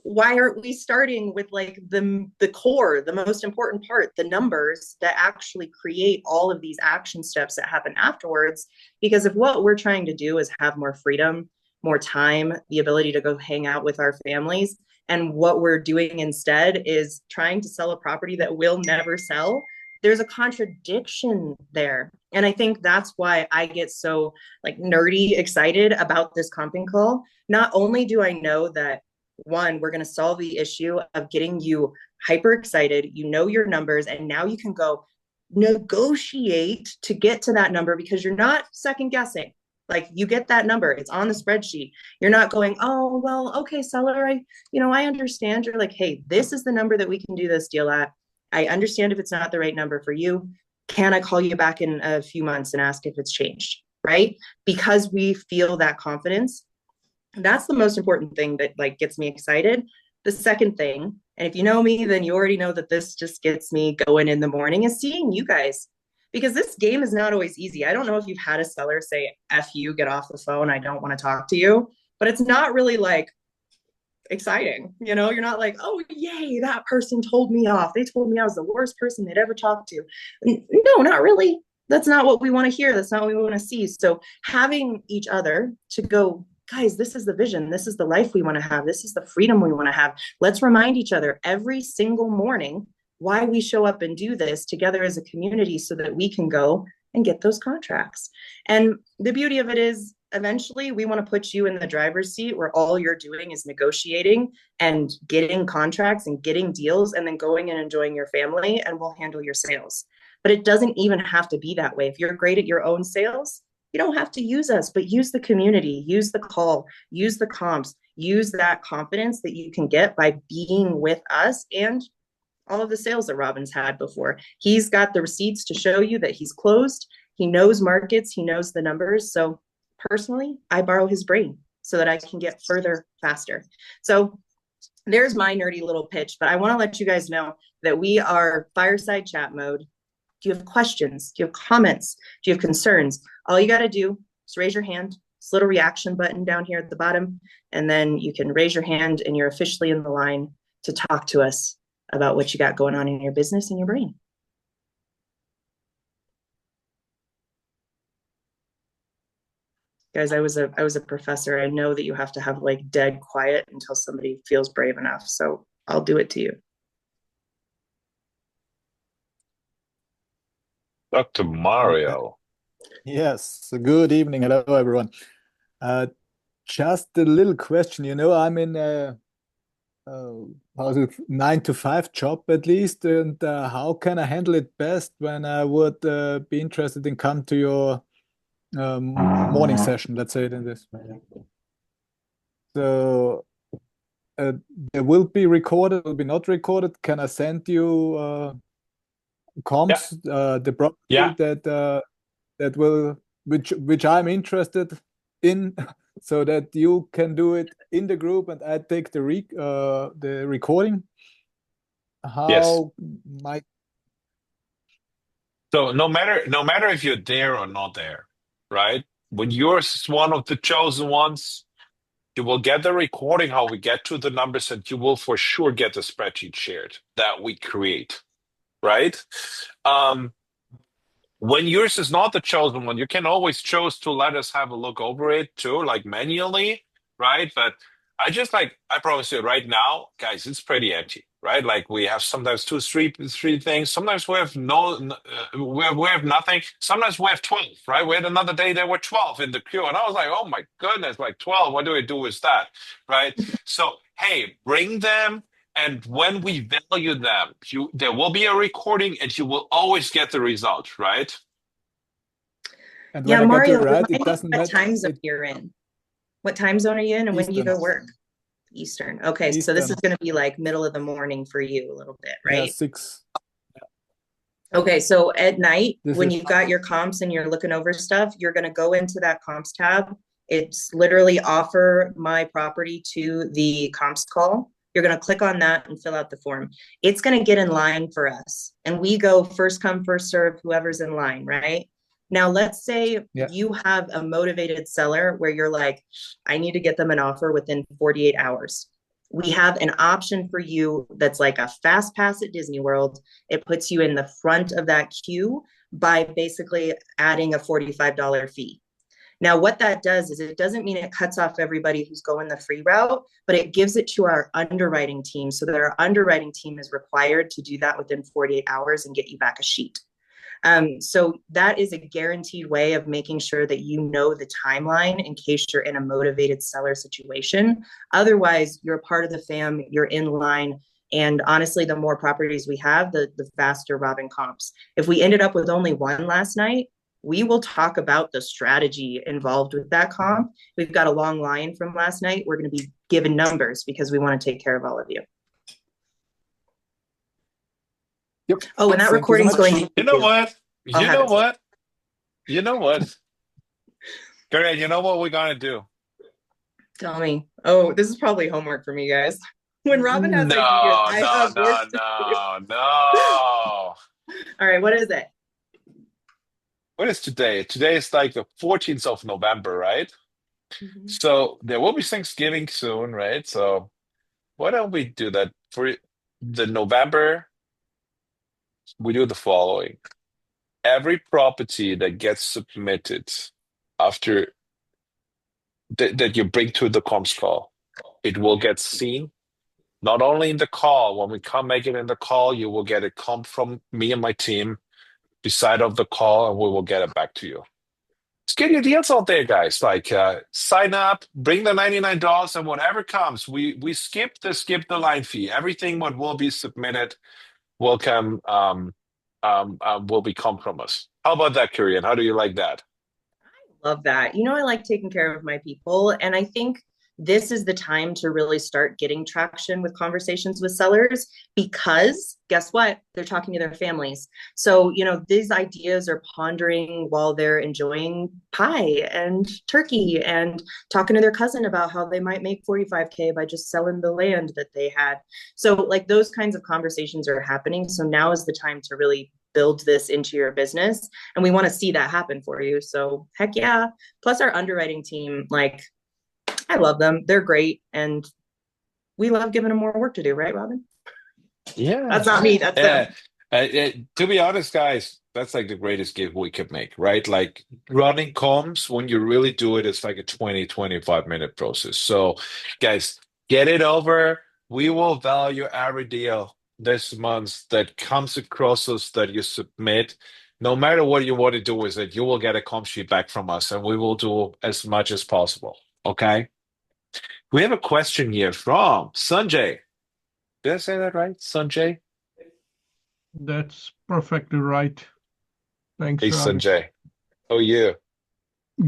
Speaker 1: why aren't we starting with like the core, the most important part, the numbers that actually create all of these action steps that happen afterwards? Because if what we're trying to do is have more freedom, more time, the ability to go hang out with our families, and what we're doing instead is trying to sell a property that will never sell, there's a contradiction there. And I think that's why I get so like nerdy excited about this comping call. Not only do I know that one, we're going to solve the issue of getting you hyper excited, you know your numbers, and now you can go negotiate to get to that number because you're not second guessing. Like you get that number, it's on the spreadsheet. You're not going, oh, well, okay, seller, I understand. You're like, hey, this is the number that we can do this deal at. I understand if it's not the right number for you. Can I call you back in a few months and ask if it's changed? Right? Because we feel that confidence. That's the most important thing that like gets me excited. The second thing, and if you know me, then you already know that this just gets me going in the morning, is seeing you guys. Because this game is not always easy. I don't know if you've had a seller say, F you, get off the phone, I don't want to talk to you. But it's not really like exciting. You're not like, oh, yay, that person told me off. They told me I was the worst person they'd ever talked to. No, not really. That's not what we want to hear. That's not what we want to see. So having each other to go, guys, this is the vision. This is the life we want to have. This is the freedom we want to have. Let's remind each other every single morning why we show up and do this together as a community so that we can go and get those contracts. And the beauty of it is eventually we want to put you in the driver's seat where all you're doing is negotiating and getting contracts and getting deals and then going and enjoying your family, and we'll handle your sales. But it doesn't even have to be that way. If you're great at your own sales, you don't have to use us, but use the community, use the call, use the comps, use that confidence that you can get by being with us and all of the sales that Robin's had before. He's got the receipts to show you that he's closed. He knows markets, he knows the numbers. So personally, I borrow his brain so that I can get further faster. So there's my nerdy little pitch, but I want to let you guys know that we are fireside chat mode. Do you have questions? Do you have comments? Do you have concerns? All you got to do is raise your hand. This little reaction button down here at the bottom, and then you can raise your hand and you're officially in the line to talk to us about what you got going on in your business and your brain. Guys, I was a professor. I know that you have to have like dead quiet until somebody feels brave enough. So I'll do it to you.
Speaker 2: Dr. Mario.
Speaker 4: Yes, good evening. Hello, everyone. Just a little question. I'm in a 9 to 5 job at least, and how can I handle it best when I would be interested in come to your morning session, let's say it in this way. So it will be recorded, will be not recorded. Can I send you comps, the property that will which I'm interested in, so that you can do it in the group and I take the recording? How might
Speaker 2: So no matter if you're there or not there, right? When you're one of the chosen ones, you will get the recording how we get to the numbers, and you will for sure get the spreadsheet shared that we create, right? When yours is not the chosen one, you can always choose to let us have a look over it too, like manually, right? But I promise you right now, guys, it's pretty empty, right? Like we have sometimes three things. Sometimes we have we have nothing. Sometimes we have 12, right? We had another day there were 12 in the queue, and I was like, oh my goodness, like 12. What do we do with that, right? So hey, bring them. And when we value them, there will be a recording, and you will always get the result, right?
Speaker 4: And
Speaker 1: Yeah,
Speaker 4: when I get
Speaker 1: Mario,
Speaker 4: it right, it doesn't
Speaker 1: what
Speaker 4: matter.
Speaker 1: time zone you're in? What time zone are you in, and when do you go work? Eastern. Okay, so this is going to be like middle of the morning for you a little bit, right?
Speaker 4: Yeah, 6.
Speaker 1: Okay, so at night, when you've got your comps and you're looking over stuff, you're going to go into that comps tab. It's literally offer my property to the comps call. You're going to click on that and fill out the form. It's going to get in line for us. And we go first come, first serve, whoever's in line, right? Now, let's say you have a motivated seller where you're like, I need to get them an offer within 48 hours. We have an option for you that's like a fast pass at Disney World. It puts you in the front of that queue by basically adding a $45 fee. Now, what that does is it doesn't mean it cuts off everybody who's going the free route, but it gives it to our underwriting team so that our underwriting team is required to do that within 48 hours and get you back a sheet. So that is a guaranteed way of making sure that you know the timeline in case you're in a motivated seller situation. Otherwise, you're a part of the fam, you're in line. And honestly, the more properties we have, the faster Robin comps. If we ended up with only one last night, we will talk about the strategy involved with that comp. We've got a long line from last night. We're going to be given numbers because we want to take care of all of you.
Speaker 4: Yep.
Speaker 1: Oh, and that recording's going to.
Speaker 2: You know what? You know what? You know what? Great. You know what we're going to do?
Speaker 1: Tell me. Oh, this is probably homework for me, guys. When Robin has ideas, I have work to do.
Speaker 2: No.
Speaker 1: All right, what is it?
Speaker 2: What is today? Today is like the 14th of November, right?
Speaker 1: Mm-hmm.
Speaker 2: So there will be Thanksgiving soon, right? So why don't we do that for the November? We do the following. Every property that gets submitted after that you bring to the comms call, it will get seen. Not only in the call, when we come make it in the call, you will get a comp from me and my team beside of the call, and we will get it back to you. Let's get your deals out there, guys. Like sign up, bring the $99, and whatever comes, we skip the line fee. Everything what will be submitted will come will be come from us. How about that, Kurian? How do you like that?
Speaker 1: I love that. You know, I like taking care of my people, and I think this is the time to really start getting traction with conversations with sellers because guess what? They're talking to their families. So, you know, these ideas are pondering while they're enjoying pie and turkey and talking to their cousin about how they might make 45K by just selling the land that they had. So like those kinds of conversations are happening. So now is the time to really build this into your business. And we want to see that happen for you. So heck yeah. Plus our underwriting team, like, I love them. They're great. And we love giving them more work to do, right, Robin?
Speaker 2: Yeah.
Speaker 1: That's not me. That's them.
Speaker 2: To be honest, guys, that's like the greatest gift we could make, right? Like running comms, when you really do it, it's like a 25-minute process. So, guys, get it over. We will value every deal this month that comes across us that you submit. No matter what you want to do with it, you will get a comp sheet back from us, and we will do as much as possible. Okay? We have a question here from Sanjay. Did I say that right? Sanjay?
Speaker 5: That's perfectly right. Thanks,
Speaker 2: Hey,
Speaker 5: Robin.
Speaker 2: Sanjay. How are you?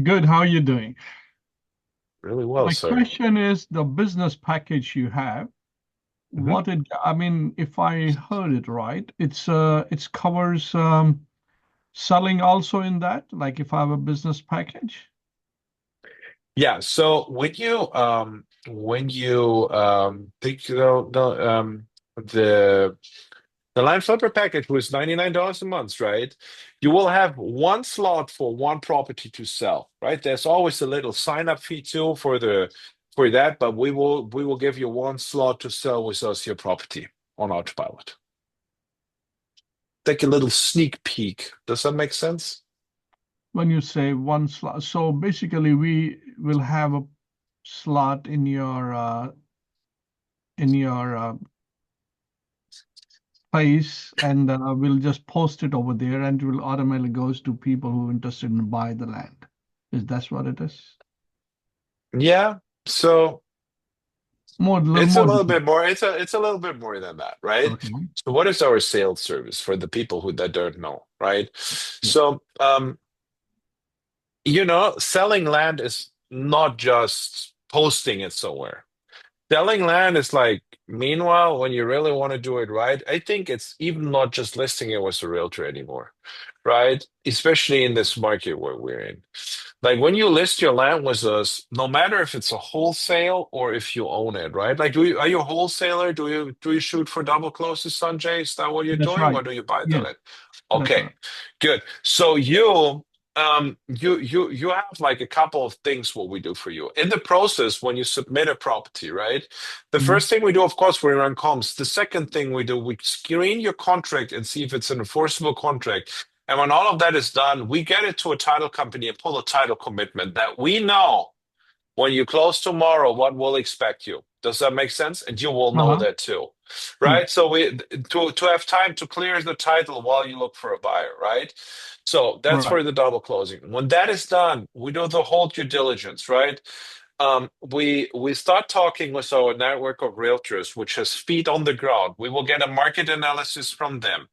Speaker 5: Good. How are you doing?
Speaker 2: Really well,
Speaker 5: My
Speaker 2: sir.
Speaker 5: question is the business package you have. I mean, if I heard it right, it covers selling also in that, like if I have a business package.
Speaker 2: Yeah. So when you think the line flipper package was $99 a month, right? You will have one slot for one property to sell, right? There's always a little sign up fee too for that, but we will give you one slot to sell with us your property on autopilot. Take a little sneak peek. Does that make sense?
Speaker 5: When you say one slot, so basically we will have a slot in your place, and we'll just post it over there, and it will automatically goes to people who are interested in buy the land. That's what it is?
Speaker 2: Yeah. So it's a little
Speaker 5: More.
Speaker 2: bit more. It's a little bit more than that, right?
Speaker 5: Okay.
Speaker 2: So what is our sales service for the people that don't know, right?
Speaker 5: Yeah.
Speaker 2: So selling land is not just posting it somewhere. Selling land is like, meanwhile, when you really want to do it right, I think it's even not just listing it with a realtor anymore, right? Especially in this market where we're in. Like when you list your land with us, no matter if it's a wholesale or if you own it, right? Like, are you a wholesaler? Do you shoot for double closes, Sanjay? Is that what you're
Speaker 5: That's
Speaker 2: doing,
Speaker 5: right.
Speaker 2: or do you buy the
Speaker 5: Yes,
Speaker 2: land?
Speaker 5: that's
Speaker 2: Okay,
Speaker 5: right.
Speaker 2: good. So you you have like a couple of things what we do for you in the process when you submit a property, right? The
Speaker 5: Mhm.
Speaker 2: first thing we do, of course, we run comps. The second thing we do, we screen your contract and see if it's an enforceable contract. And when all of that is done, we get it to a title company and pull a title commitment that we know when you close tomorrow what will expect you. Does that make sense? And you will know
Speaker 5: Uh-huh.
Speaker 2: that too,
Speaker 5: Yeah.
Speaker 2: right? So we to have time to clear the title while you look for a buyer, right? So that's
Speaker 5: Right.
Speaker 2: for the double closing. When that is done, we do the whole due diligence, right? We start talking with our network of realtors, which has feet on the ground. We will get a market analysis from them.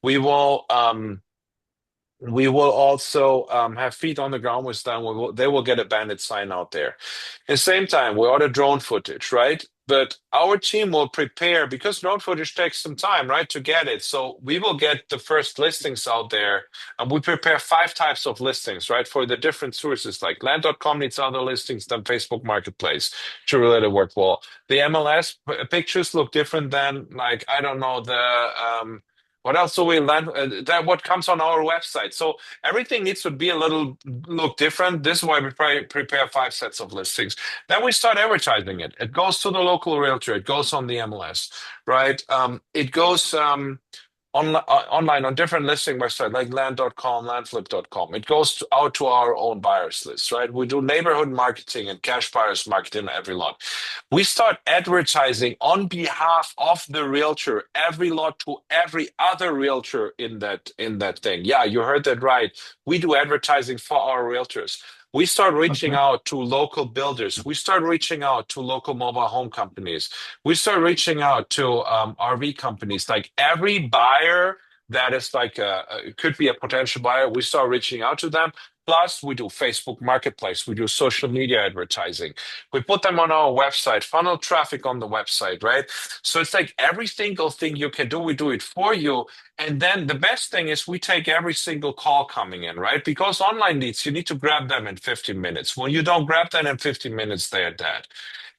Speaker 2: We will we will also have feet on the ground with them. They will get a bandit sign out there. At the same time, we order drone footage, right? But our team will prepare because drone footage takes some time, right, to get it. So we will get the first listings out there, and we prepare 5 types of listings, right, for the different sources. Like land.com needs other listings than Facebook Marketplace to really work well. The MLS pictures look different than, like, I don't know, what else do we land that what comes on our website. So everything needs to be a little look different. This is why we prepare 5 sets of listings. Then we start advertising it. It goes to the local realtor. It goes on the MLS, right? It goes online on different listing websites like land.com, landflip.com. It goes out to our own buyers list, right? We do neighborhood marketing and cash buyers marketing on every lot. We start advertising on behalf of the realtor, every lot to every other realtor in that thing. Yeah, you heard that right. We do advertising for our realtors. We start reaching
Speaker 5: Okay.
Speaker 2: out to local builders. We start reaching out to local mobile home companies. We start reaching out to RV companies. Like every buyer that is like could be a potential buyer, we start reaching out to them. Plus, we do Facebook Marketplace. We do social media advertising. We put them on our website, funnel traffic on the website, right? So it's like every single thing you can do, we do it for you. And then the best thing is we take every single call coming in, right? Because online leads, you need to grab them in 15 minutes. When you don't grab them in 15 minutes, they're dead.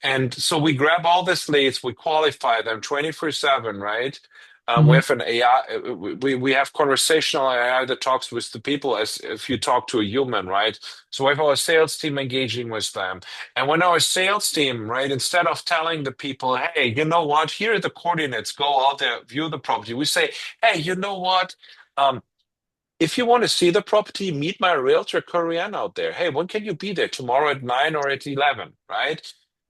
Speaker 2: And so we grab all these leads, we qualify them 24/7, right? We
Speaker 5: Mhm.
Speaker 2: have an AI, we have conversational AI that talks with the people as if you talk to a human, right? So we have our sales team engaging with them. And when our sales team, right, instead of telling the people, hey, you know what, here are the coordinates, go out there, view the property, we say, hey, you know what? Um, if you want to see the property, meet my realtor, Korean, out there. Hey, when can you be there? Tomorrow at 9 or at 11, right?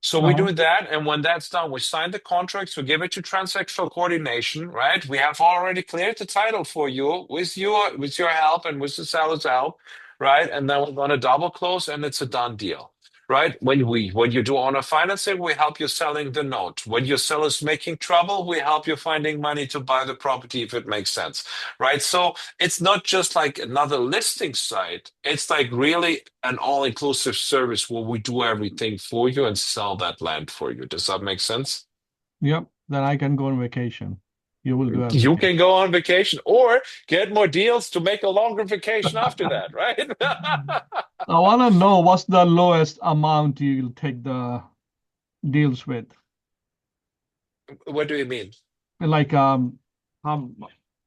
Speaker 2: So we
Speaker 5: Uh-huh.
Speaker 2: do that. And when that's done, we sign the contracts, we give it to transactional coordination, right? We have already cleared the title for you with your help and with the seller's help, right? And then we're going to double close and it's a done deal. Right? When you do owner financing, we help you selling the note. When your seller's making trouble, we help you finding money to buy the property if it makes sense. Right? So it's not just like another listing site. It's like really an all-inclusive service where we do everything for you and sell that land for you. Does that make sense?
Speaker 5: Yep. Then I can go on vacation. You will do
Speaker 2: You
Speaker 5: everything.
Speaker 2: can go on vacation or get more deals to make a longer vacation after that, right?
Speaker 5: I want to know what's the lowest amount you'll take the deals with.
Speaker 2: What do you mean?
Speaker 5: Like how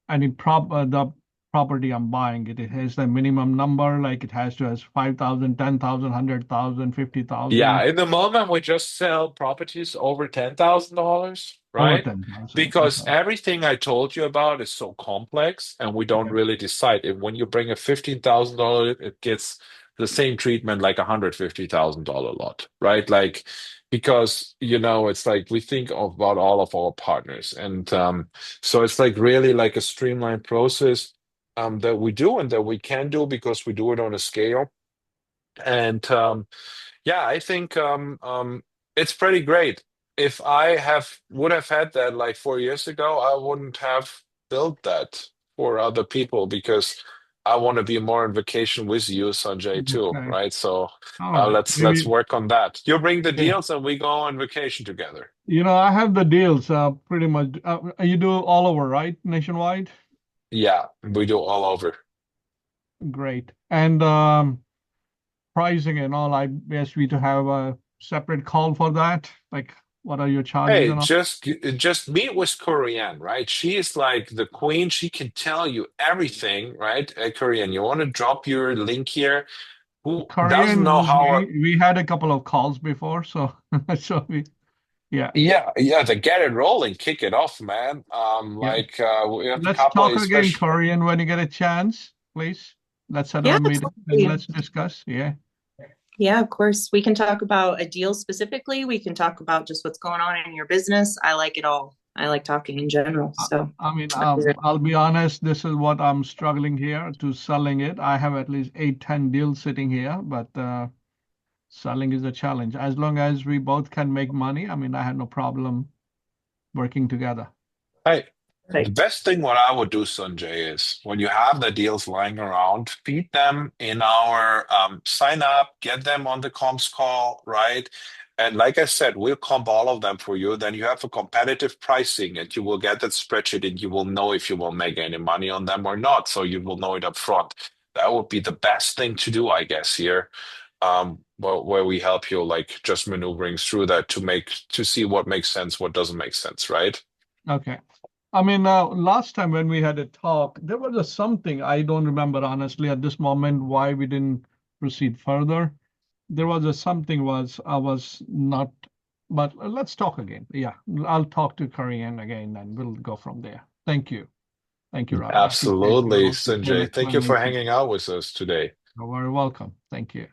Speaker 5: any the property I'm buying, it has the minimum number, like it has to has 5,000, 10,000, 100,000, 50,000,
Speaker 2: Yeah, in the moment we just sell properties over $10,000,
Speaker 5: over
Speaker 2: right?
Speaker 5: 10,000.
Speaker 2: Because
Speaker 5: Okay.
Speaker 2: everything I told you about is so complex and we don't
Speaker 5: Yeah.
Speaker 2: really decide. If when you bring a $15,000, it gets the same treatment like a $150,000 lot, right? Like because it's like we think about all of our partners. And so it's like really like a streamlined process that we do and that we can do because we do it on a scale. And yeah, I think it's pretty great. If I would have had that like 4 years ago, I wouldn't have built that for other people because I want to be more on vacation with you, Sanjay, too,
Speaker 5: Okay.
Speaker 2: right? So
Speaker 5: All right.
Speaker 2: let's
Speaker 5: Maybe.
Speaker 2: work on that. You bring the
Speaker 5: Yeah.
Speaker 2: deals and we go on vacation together.
Speaker 5: I have the deals pretty much. You do all over, right? Nationwide?
Speaker 2: Yeah, we do all over.
Speaker 5: Great. And pricing and all, I guess we to have a separate call for that. Like, What are your charges
Speaker 2: Hey,
Speaker 5: and all?
Speaker 2: just meet with Korean, right? She is like the queen. She can tell you everything, right? Korean, you want to drop your link here? Who doesn't know
Speaker 5: Korean,
Speaker 2: how?
Speaker 5: we had a couple of calls before, so so yeah,
Speaker 2: Yeah, to get it rolling, kick it off, man.
Speaker 5: yeah.
Speaker 2: We have a
Speaker 5: Let's
Speaker 2: couple
Speaker 5: talk
Speaker 2: of
Speaker 5: again,
Speaker 2: special.
Speaker 5: Korean, when you get a chance, please. Let's set up
Speaker 1: Yeah,
Speaker 5: a meeting and
Speaker 1: absolutely.
Speaker 5: let's discuss. Yeah.
Speaker 1: Yeah, of course. We can talk about a deal specifically. We can talk about just what's going on in your business. I like it all. I like talking in general. So,
Speaker 5: I mean, I'll be honest, this is what I'm struggling here to selling it. I have at least 8, 10 deals sitting here, but selling is a challenge. As long as we both can make money, I mean, I have no problem working together.
Speaker 2: Hey, the
Speaker 1: perfect.
Speaker 2: best thing what I would do, Sanjay, is when you have the deals lying around, feed them in our sign up, get them on the comms call, right? And like I said, we'll comp all of them for you. Then you have a competitive pricing and you will get that spreadsheet and you will know if you will make any money on them or not. So you will know it up front. That would be the best thing to do, I guess, here. Where we help you like just maneuvering through that to see what makes sense, what doesn't make sense, right?
Speaker 5: Okay. I mean, last time when we had a talk, there was something I don't remember honestly at this moment why we didn't proceed further. There was something was I was not, but let's talk again. Yeah, I'll talk to Korean again and we'll go from there. Thank you. Thank you, Robin. I appreciate
Speaker 2: Absolutely,
Speaker 5: your detailed
Speaker 2: Sanjay. Thank you for
Speaker 5: explanation.
Speaker 2: hanging out with us today.
Speaker 5: You're very welcome. Thank you.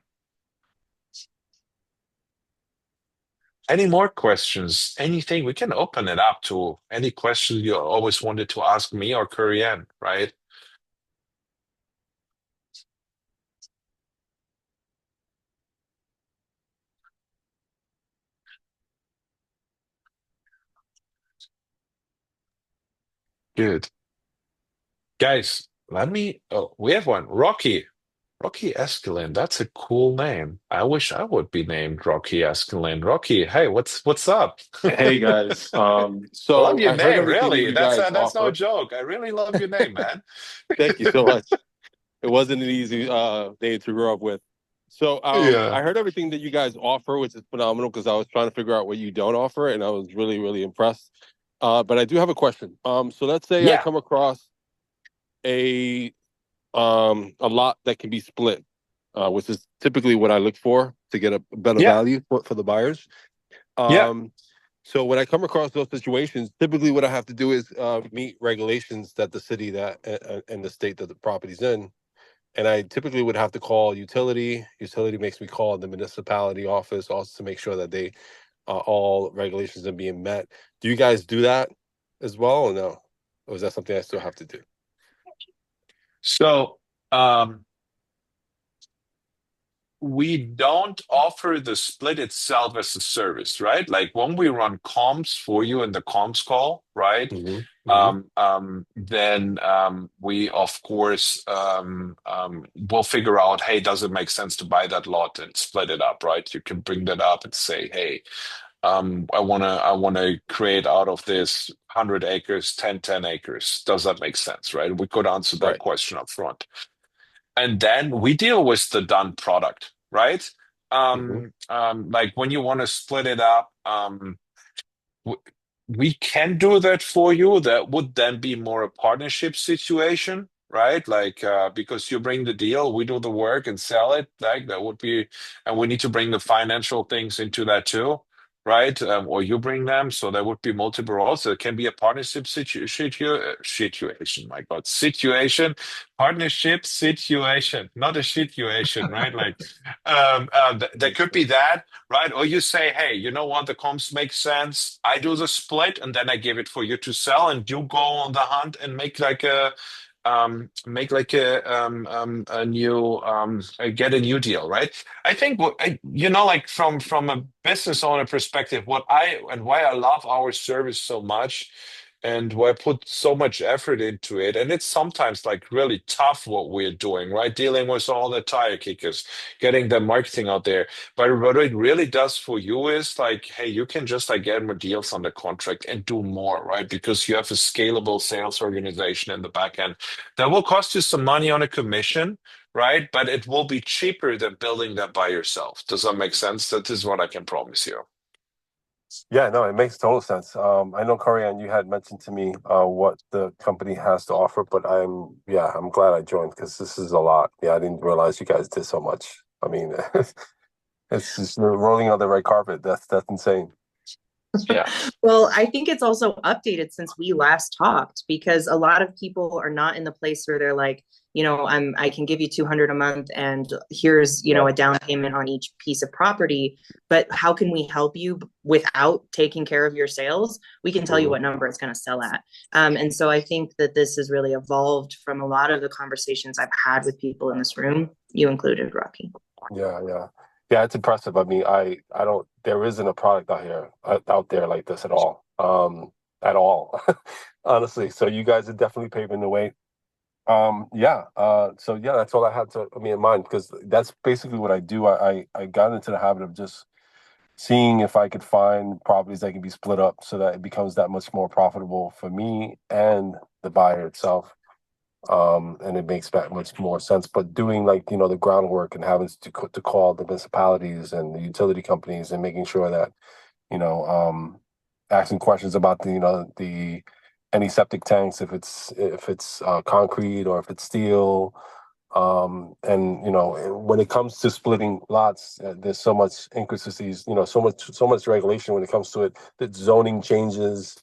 Speaker 2: Any more questions? Anything? We can open it up to any questions you always wanted to ask me or Korean, right? Good. Guys, oh, we have one. Rocky. Rocky Escalin. That's a cool name. I wish I would be named Rocky Escalin. Rocky, hey, what's up?
Speaker 6: Hey guys,
Speaker 2: I love
Speaker 6: so
Speaker 2: your
Speaker 6: I heard
Speaker 2: name,
Speaker 6: everything that
Speaker 2: really.
Speaker 6: you
Speaker 2: That's
Speaker 6: guys
Speaker 2: uh, that's no
Speaker 6: offer.
Speaker 2: joke. I really love your name, man.
Speaker 6: Thank you so much. It wasn't an easy name to grow up with. So
Speaker 2: Yeah.
Speaker 6: I heard everything that you guys offer, which is phenomenal because I was trying to figure out what you don't offer, and I was really, really impressed. But I do have a question. So let's say I
Speaker 2: Yeah.
Speaker 6: come across a a lot that can be split, which is typically what I look for to get a better
Speaker 2: Yeah.
Speaker 6: value for the buyers.
Speaker 2: Yeah.
Speaker 6: So when I come across those situations, typically what I have to do is meet regulations that the city that and the state that the property's in, and I typically would have to call utility. Utility makes me call the municipality office also to make sure that they all regulations are being met. Do you guys do that as well, or no? Or is that something I still have to do?
Speaker 2: So, we don't offer the split itself as a service, right? Like when we run comms for you in the comms call, right?
Speaker 6: Mm-hmm.
Speaker 2: Then we of course will figure out, hey, does it make sense to buy that lot and split it up, right? You can bring that up and say, hey, I wanna create out of this 100 acres, 10 acres. Does that make sense, right? We could answer that
Speaker 6: Right.
Speaker 2: question up front. And then we deal with the done product, right?
Speaker 6: Mm-hmm.
Speaker 2: Like when you want to split it up, w- we can do that for you. That would then be more a partnership situation, right? Like because you bring the deal, we do the work and sell it. Like that would be, and we need to bring the financial things into that too, right? Or you bring them, so there would be multiple roles. So it can be a partnership situation. My God, situation, partnership situation, not a situation, right? Like there could be that, right? Or you say, hey, you know what? The comps make sense. I do the split and then I give it for you to sell and you go on the hunt and make like a new get a new deal, right? I think like from a business owner perspective, what I and why I love our service so much and why I put so much effort into it. And it's sometimes like really tough what we're doing, right? Dealing with all the tire kickers, getting the marketing out there. But what it really does for you is like, hey, you can just like get more deals on the contract and do more, right? Because you have a scalable sales organization in the back end. That will cost you some money on a commission, right? But it will be cheaper than building that by yourself. Does that make sense? That is what I can promise you.
Speaker 6: Yeah, no, it makes total sense. I know, Corianne, you had mentioned to me what the company has to offer, but I'm glad I joined because this is a lot. Yeah, I didn't realize you guys did so much. I mean, it's just rolling on the red carpet. That's insane.
Speaker 2: Yeah.
Speaker 1: Well, I think it's also updated since we last talked because a lot of people are not in the place where they're like, I can give you 200 a month and here's, a down payment on each piece of property, but how can we help you without taking care of your sales? We can tell you what number it's going to sell at. And so I think that this has really evolved from a lot of the conversations I've had with people in this room, you included, Rocky.
Speaker 6: Yeah, it's impressive. I mean, I don't. There isn't a product out there like this at all. At all, honestly. So you guys are definitely paving the way. Yeah. So yeah, that's all I had to. I mean, in mind because that's basically what I do. I got into the habit of just seeing if I could find properties that can be split up so that it becomes that much more profitable for me and the buyer itself. And it makes that much more sense. But doing the groundwork and having to call the municipalities and the utility companies and making sure that you know asking questions about the any septic tanks if it's concrete or if it's steel. And when it comes to splitting lots, there's so much intricacies, so much regulation when it comes to it. The zoning changes,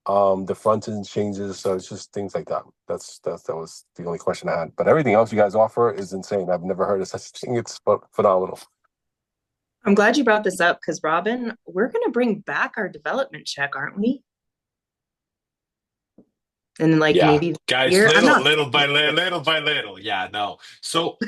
Speaker 6: the frontage changes, so it's just things like that. That was the only question I had. But everything else you guys offer is insane. I've never heard of such a thing. It's phenomenal.
Speaker 1: I'm glad you brought this up because, Robin, we're going to bring back our development check, aren't we? And then, maybe
Speaker 2: Guys,
Speaker 1: here, I'm not.
Speaker 2: little by little. Yeah, no. So,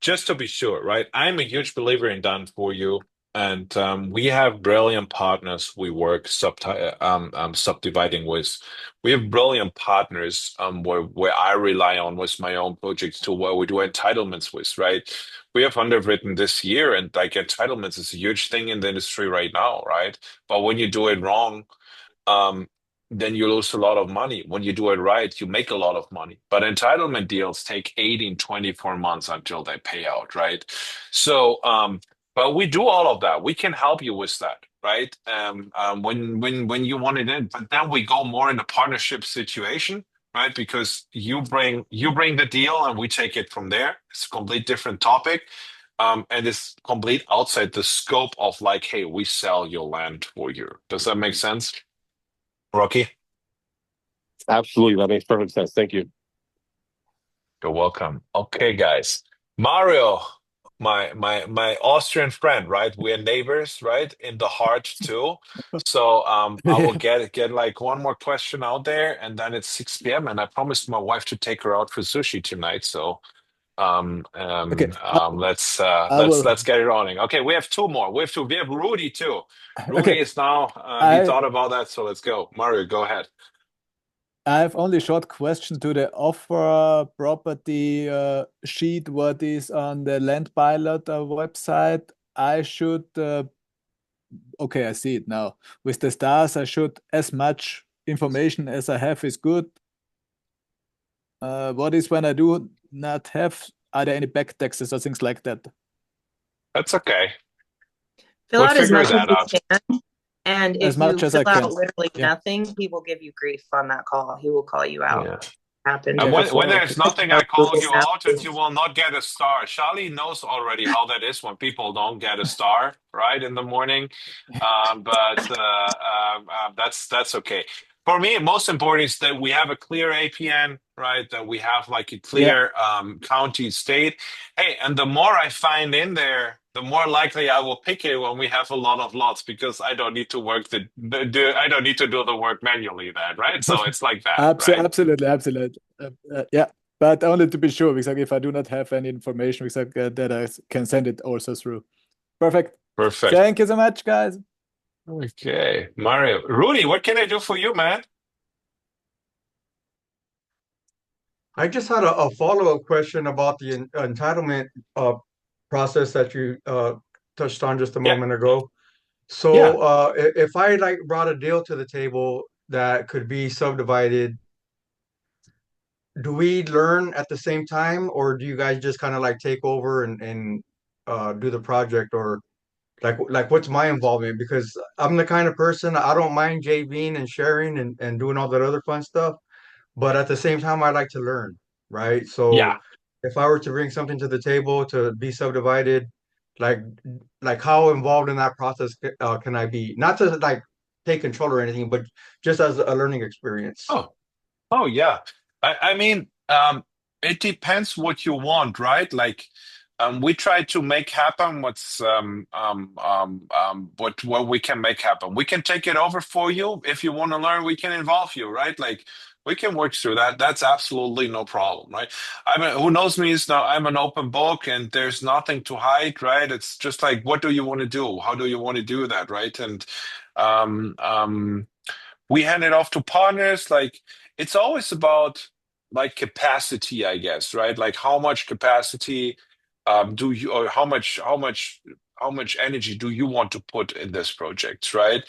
Speaker 2: just to be sure, right? I'm a huge believer in done for you, and we have brilliant partners we work subdividing with. We have brilliant partners where I rely on with my own projects to where we do entitlements with, right? We have underwritten this year, and entitlements is a huge thing in the industry right now, right? But when you do it wrong, um, then you lose a lot of money. When you do it right, you make a lot of money. But entitlement deals take 18, 24 months until they pay out, right? So, but we do all of that. We can help you with that, right? When you want it in, but then we go more in a partnership situation, right? Because you bring the deal and we take it from there. It's a complete different topic. And it's complete outside the scope of hey, we sell your land for you. Does that make sense? Rocky?
Speaker 6: Absolutely, that makes perfect sense. Thank you.
Speaker 2: You're welcome. Okay, guys. Mario, my Austrian friend, right? We're neighbors, right? In the heart too. So I will get one more question out there, and then it's 6 p.m. and I promised my wife to take her out for sushi tonight. So
Speaker 4: Okay,
Speaker 2: let's get it running. Okay, we have two more. We have Rudy too. Rudy
Speaker 4: okay.
Speaker 2: is now he thought about that, so let's go. Mario, go ahead.
Speaker 4: I have only a short question to the offer property sheet. What is on the land pilot website? I should, okay, I see it now. With the stars, I should, as much information as I have is good. What is when I do not have, are there any back taxes or things like that?
Speaker 2: That's okay.
Speaker 1: Fill
Speaker 2: We'll
Speaker 1: out as
Speaker 2: figure
Speaker 1: much as
Speaker 2: that
Speaker 1: you
Speaker 2: out.
Speaker 1: can. And
Speaker 4: As
Speaker 1: if
Speaker 4: much
Speaker 1: you
Speaker 4: as I
Speaker 1: fill
Speaker 4: can.
Speaker 1: out literally
Speaker 4: Yeah.
Speaker 1: nothing, he will give you grief on that call. He will call you out.
Speaker 2: Yeah.
Speaker 1: Happened.
Speaker 2: And
Speaker 4: Okay,
Speaker 2: when there's nothing, I call you
Speaker 1: Now,
Speaker 2: out, and you will not get a star. Charlie knows already how that is when people don't get a star, right, in the morning. But that's okay. For me, most important is that we have a clear APN, right? That we have a
Speaker 4: Yeah,
Speaker 2: clear county state. Hey, and the more I find in there, the more likely I will pick it when we have a lot of lots because I don't need to I don't need to do the work manually then, right? So it's like that, right?
Speaker 4: absolutely. Yeah, but only to be sure, because if I do not have any information, because that I can send it also through. Perfect.
Speaker 2: Perfect.
Speaker 4: Thank you so much, guys.
Speaker 2: Okay, Mario. Rudy, what can I do for you, man?
Speaker 7: I just had a follow-up question about the entitlement process that you touched on just a
Speaker 2: Yeah,
Speaker 7: moment ago.
Speaker 2: yeah.
Speaker 7: So if I brought a deal to the table that could be subdivided, do we learn at the same time, or do you guys just kind of take over and do the project, or like what's my involvement? Because I'm the kind of person, I don't mind JVing and sharing and doing all that other fun stuff, but at the same time, I like to learn, right?
Speaker 2: Yeah.
Speaker 7: So if I were to bring something to the table to be subdivided, like how involved in that process can I be? Not to like take control or anything, but just as a learning experience.
Speaker 2: Oh, oh yeah. I mean, it depends what you want, right? Like, we try to make happen what we can make happen. We can take it over for you. If you want to learn, we can involve you, right? Like, we can work through that. That's absolutely no problem, right? I mean, who knows me is now I'm an open book and there's nothing to hide, right? It's just like, what do you want to do? How do you want to do that, right? And um, um, we hand it off to partners. Like, it's always about like capacity, I guess, right? Like how much capacity do you, or how much energy do you want to put in this project, right?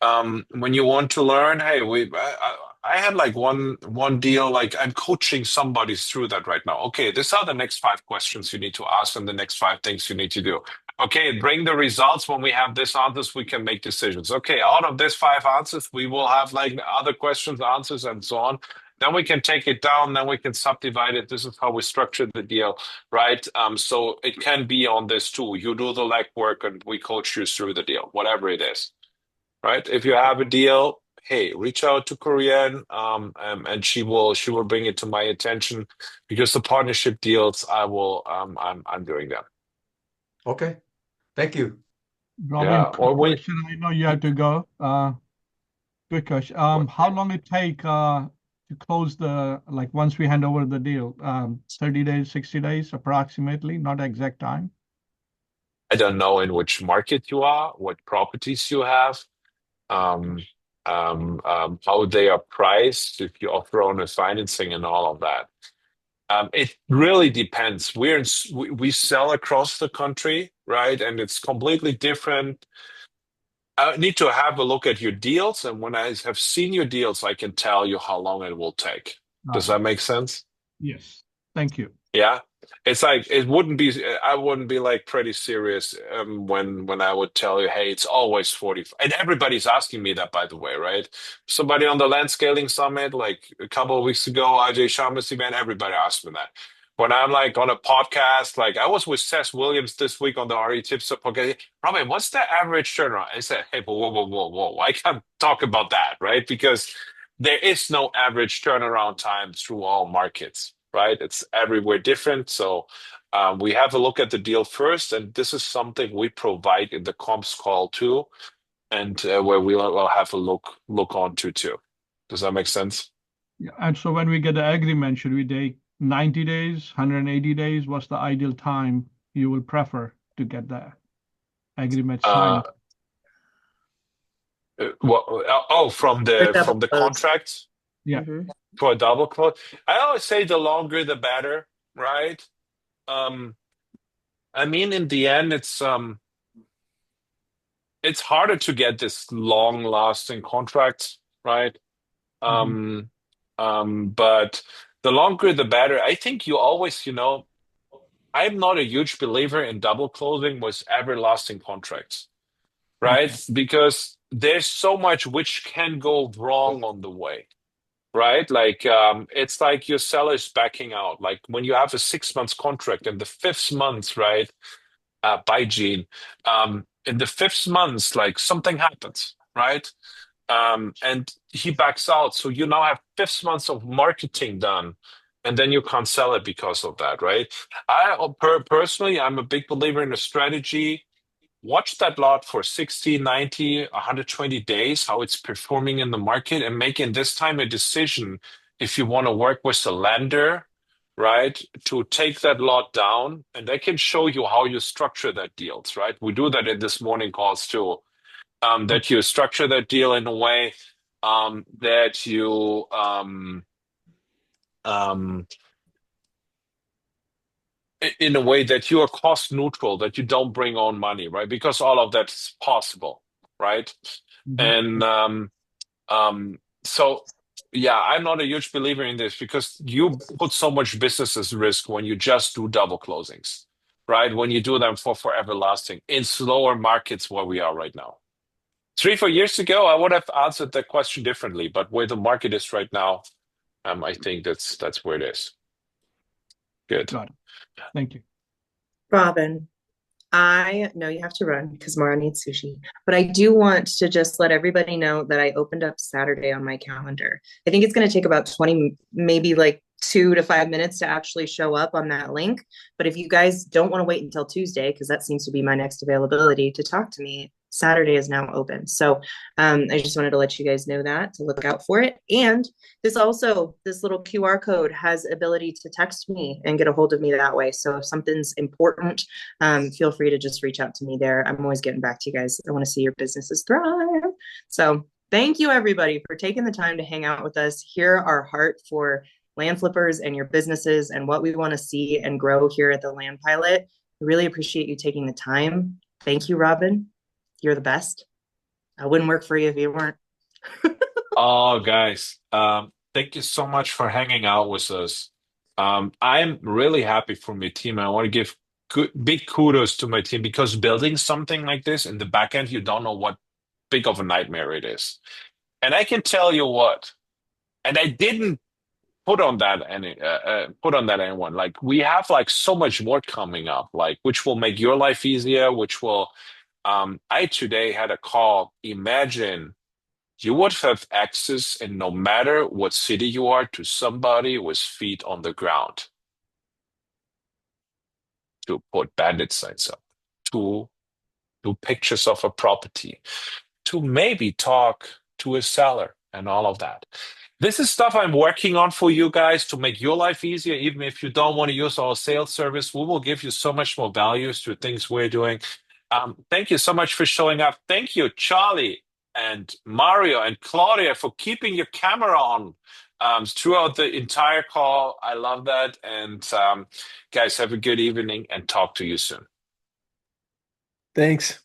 Speaker 2: When you want to learn, hey, I had like one deal, like I'm coaching somebody through that right now. Okay, these are the next 5 questions you need to ask and the next 5 things you need to do. Okay, bring the results. When we have this answers, we can make decisions. Okay, out of these 5 answers, we will have like other questions, answers, and so on. Then we can take it down, then we can subdivide it. This is how we structure the deal, right? So it can be on this too. You do the legwork and we coach you through the deal, whatever it is, right? If you have a deal, hey, reach out to Korean, and she will bring it to my attention, because the partnership deals, I'm doing them.
Speaker 7: Okay, thank you.
Speaker 5: Robin,
Speaker 2: Yeah,
Speaker 5: quick
Speaker 2: or when
Speaker 5: question. I know you have to go. Quick question. How long it take to close like once we hand over the deal? 30 days, 60 days approximately, not exact time.
Speaker 2: I don't know in which market you are, what properties you have, um, how they are priced, if you offer owner financing and all of that. It really depends. We sell across the country, right? And it's completely different. I need to have a look at your deals, and when I have seen your deals, I can tell you how long it will take. Does that make sense?
Speaker 5: Yes. Thank you.
Speaker 2: Yeah. It's like I wouldn't be like pretty serious when I would tell you, hey, it's always 40. And everybody's asking me that, by the way, right? Somebody on the land scaling summit like a couple of weeks ago, Ajay Sharma's event, everybody asked me that. When I'm like on a podcast, like I was with Seth Williams this week on the RE Tips podcast. Robin, what's the average turnaround? I said, hey, whoa, whoa, whoa, whoa. I can't talk about that, right? Because there is no average turnaround time through all markets, right? It's everywhere different. So we have a look at the deal first, and this is something we provide in the comps call too, and where we'll have a look onto too. Does that make sense?
Speaker 5: Yeah. And so when we get the agreement, should we take 90 days, 180 days? What's the ideal time you will prefer to get the agreement signed?
Speaker 2: From
Speaker 1: For double
Speaker 2: the
Speaker 1: close.
Speaker 2: contract?
Speaker 5: Yeah.
Speaker 1: Mhm.
Speaker 2: For a double close, I always say the longer the better, right? I mean, in the end, it's harder to get this long-lasting contract, right? But the longer the better. I think you always, I'm not a huge believer in double closing with everlasting contracts, right?
Speaker 5: Okay.
Speaker 2: Because there's so much which can go wrong on the way, right? Like it's like your seller's backing out. Like when you have a 6 months contract and the fifth month, right? By Gene, in the fifth month, like something happens, right? And he backs out. So you now have 5 months of marketing done, and then you can't sell it because of that, right? Personally, I'm a big believer in a strategy. Watch that lot for 60, 90, 120 days, how it's performing in the market, and making this time a decision if you want to work with the lender, right, to take that lot down. And they can show you how you structure that deals, right? We do that in this morning calls too. That you structure that deal in a way that you um, in a way that you are cost neutral, that you don't bring on money, right? Because all of that is possible, right? And so, yeah, I'm not a huge believer in this because you put so much business at risk when you just do double closings, right? When you do them for everlasting in slower markets where we are right now. 3-4 years ago, I would have answered that question differently, but where the market is right now, I think that's where it is. Good.
Speaker 5: Got it. Thank you.
Speaker 1: Robin, I know you have to run because Mara needs sushi, but I do want to just let everybody know that I opened up Saturday on my calendar. I think it's going to take about 20, maybe like 2 to 5 minutes to actually show up on that link. But if you guys don't want to wait until Tuesday, because that seems to be my next availability to talk to me, Saturday is now open. So I just wanted to let you guys know that to look out for it. And this little QR code has ability to text me and get a hold of me that way. So if something's important, feel free to just reach out to me there. I'm always getting back to you guys. I want to see your businesses thrive. So thank you everybody for taking the time to hang out with us, hear our heart for land flippers and your businesses and what we want to see and grow here at the Land Pilot. We really appreciate you taking the time. Thank you, Robin. You're the best. I wouldn't work for you if you weren't.
Speaker 2: Oh, guys, thank you so much for hanging out with us. I'm really happy for my team. I want to give big kudos to my team because building something like this in the back end, you don't know what big of a nightmare it is. And I can tell you what, and I didn't put on that anyone. Like we have like so much more coming up, like which will make your life easier, which will I today had a call. Imagine you would have access in no matter what city you are to somebody with feet on the ground to put bandit signs up, to do pictures of a property, to maybe talk to a seller and all of that. This is stuff I'm working on for you guys to make your life easier. Even if you don't want to use our sales service, we will give you so much more values through things we're doing. Thank you so much for showing up. Thank you, Charlie and Mario and Claudia, for keeping your camera on throughout the entire call. I love that. And guys, have a good evening and talk to you soon.
Speaker 3: Thanks.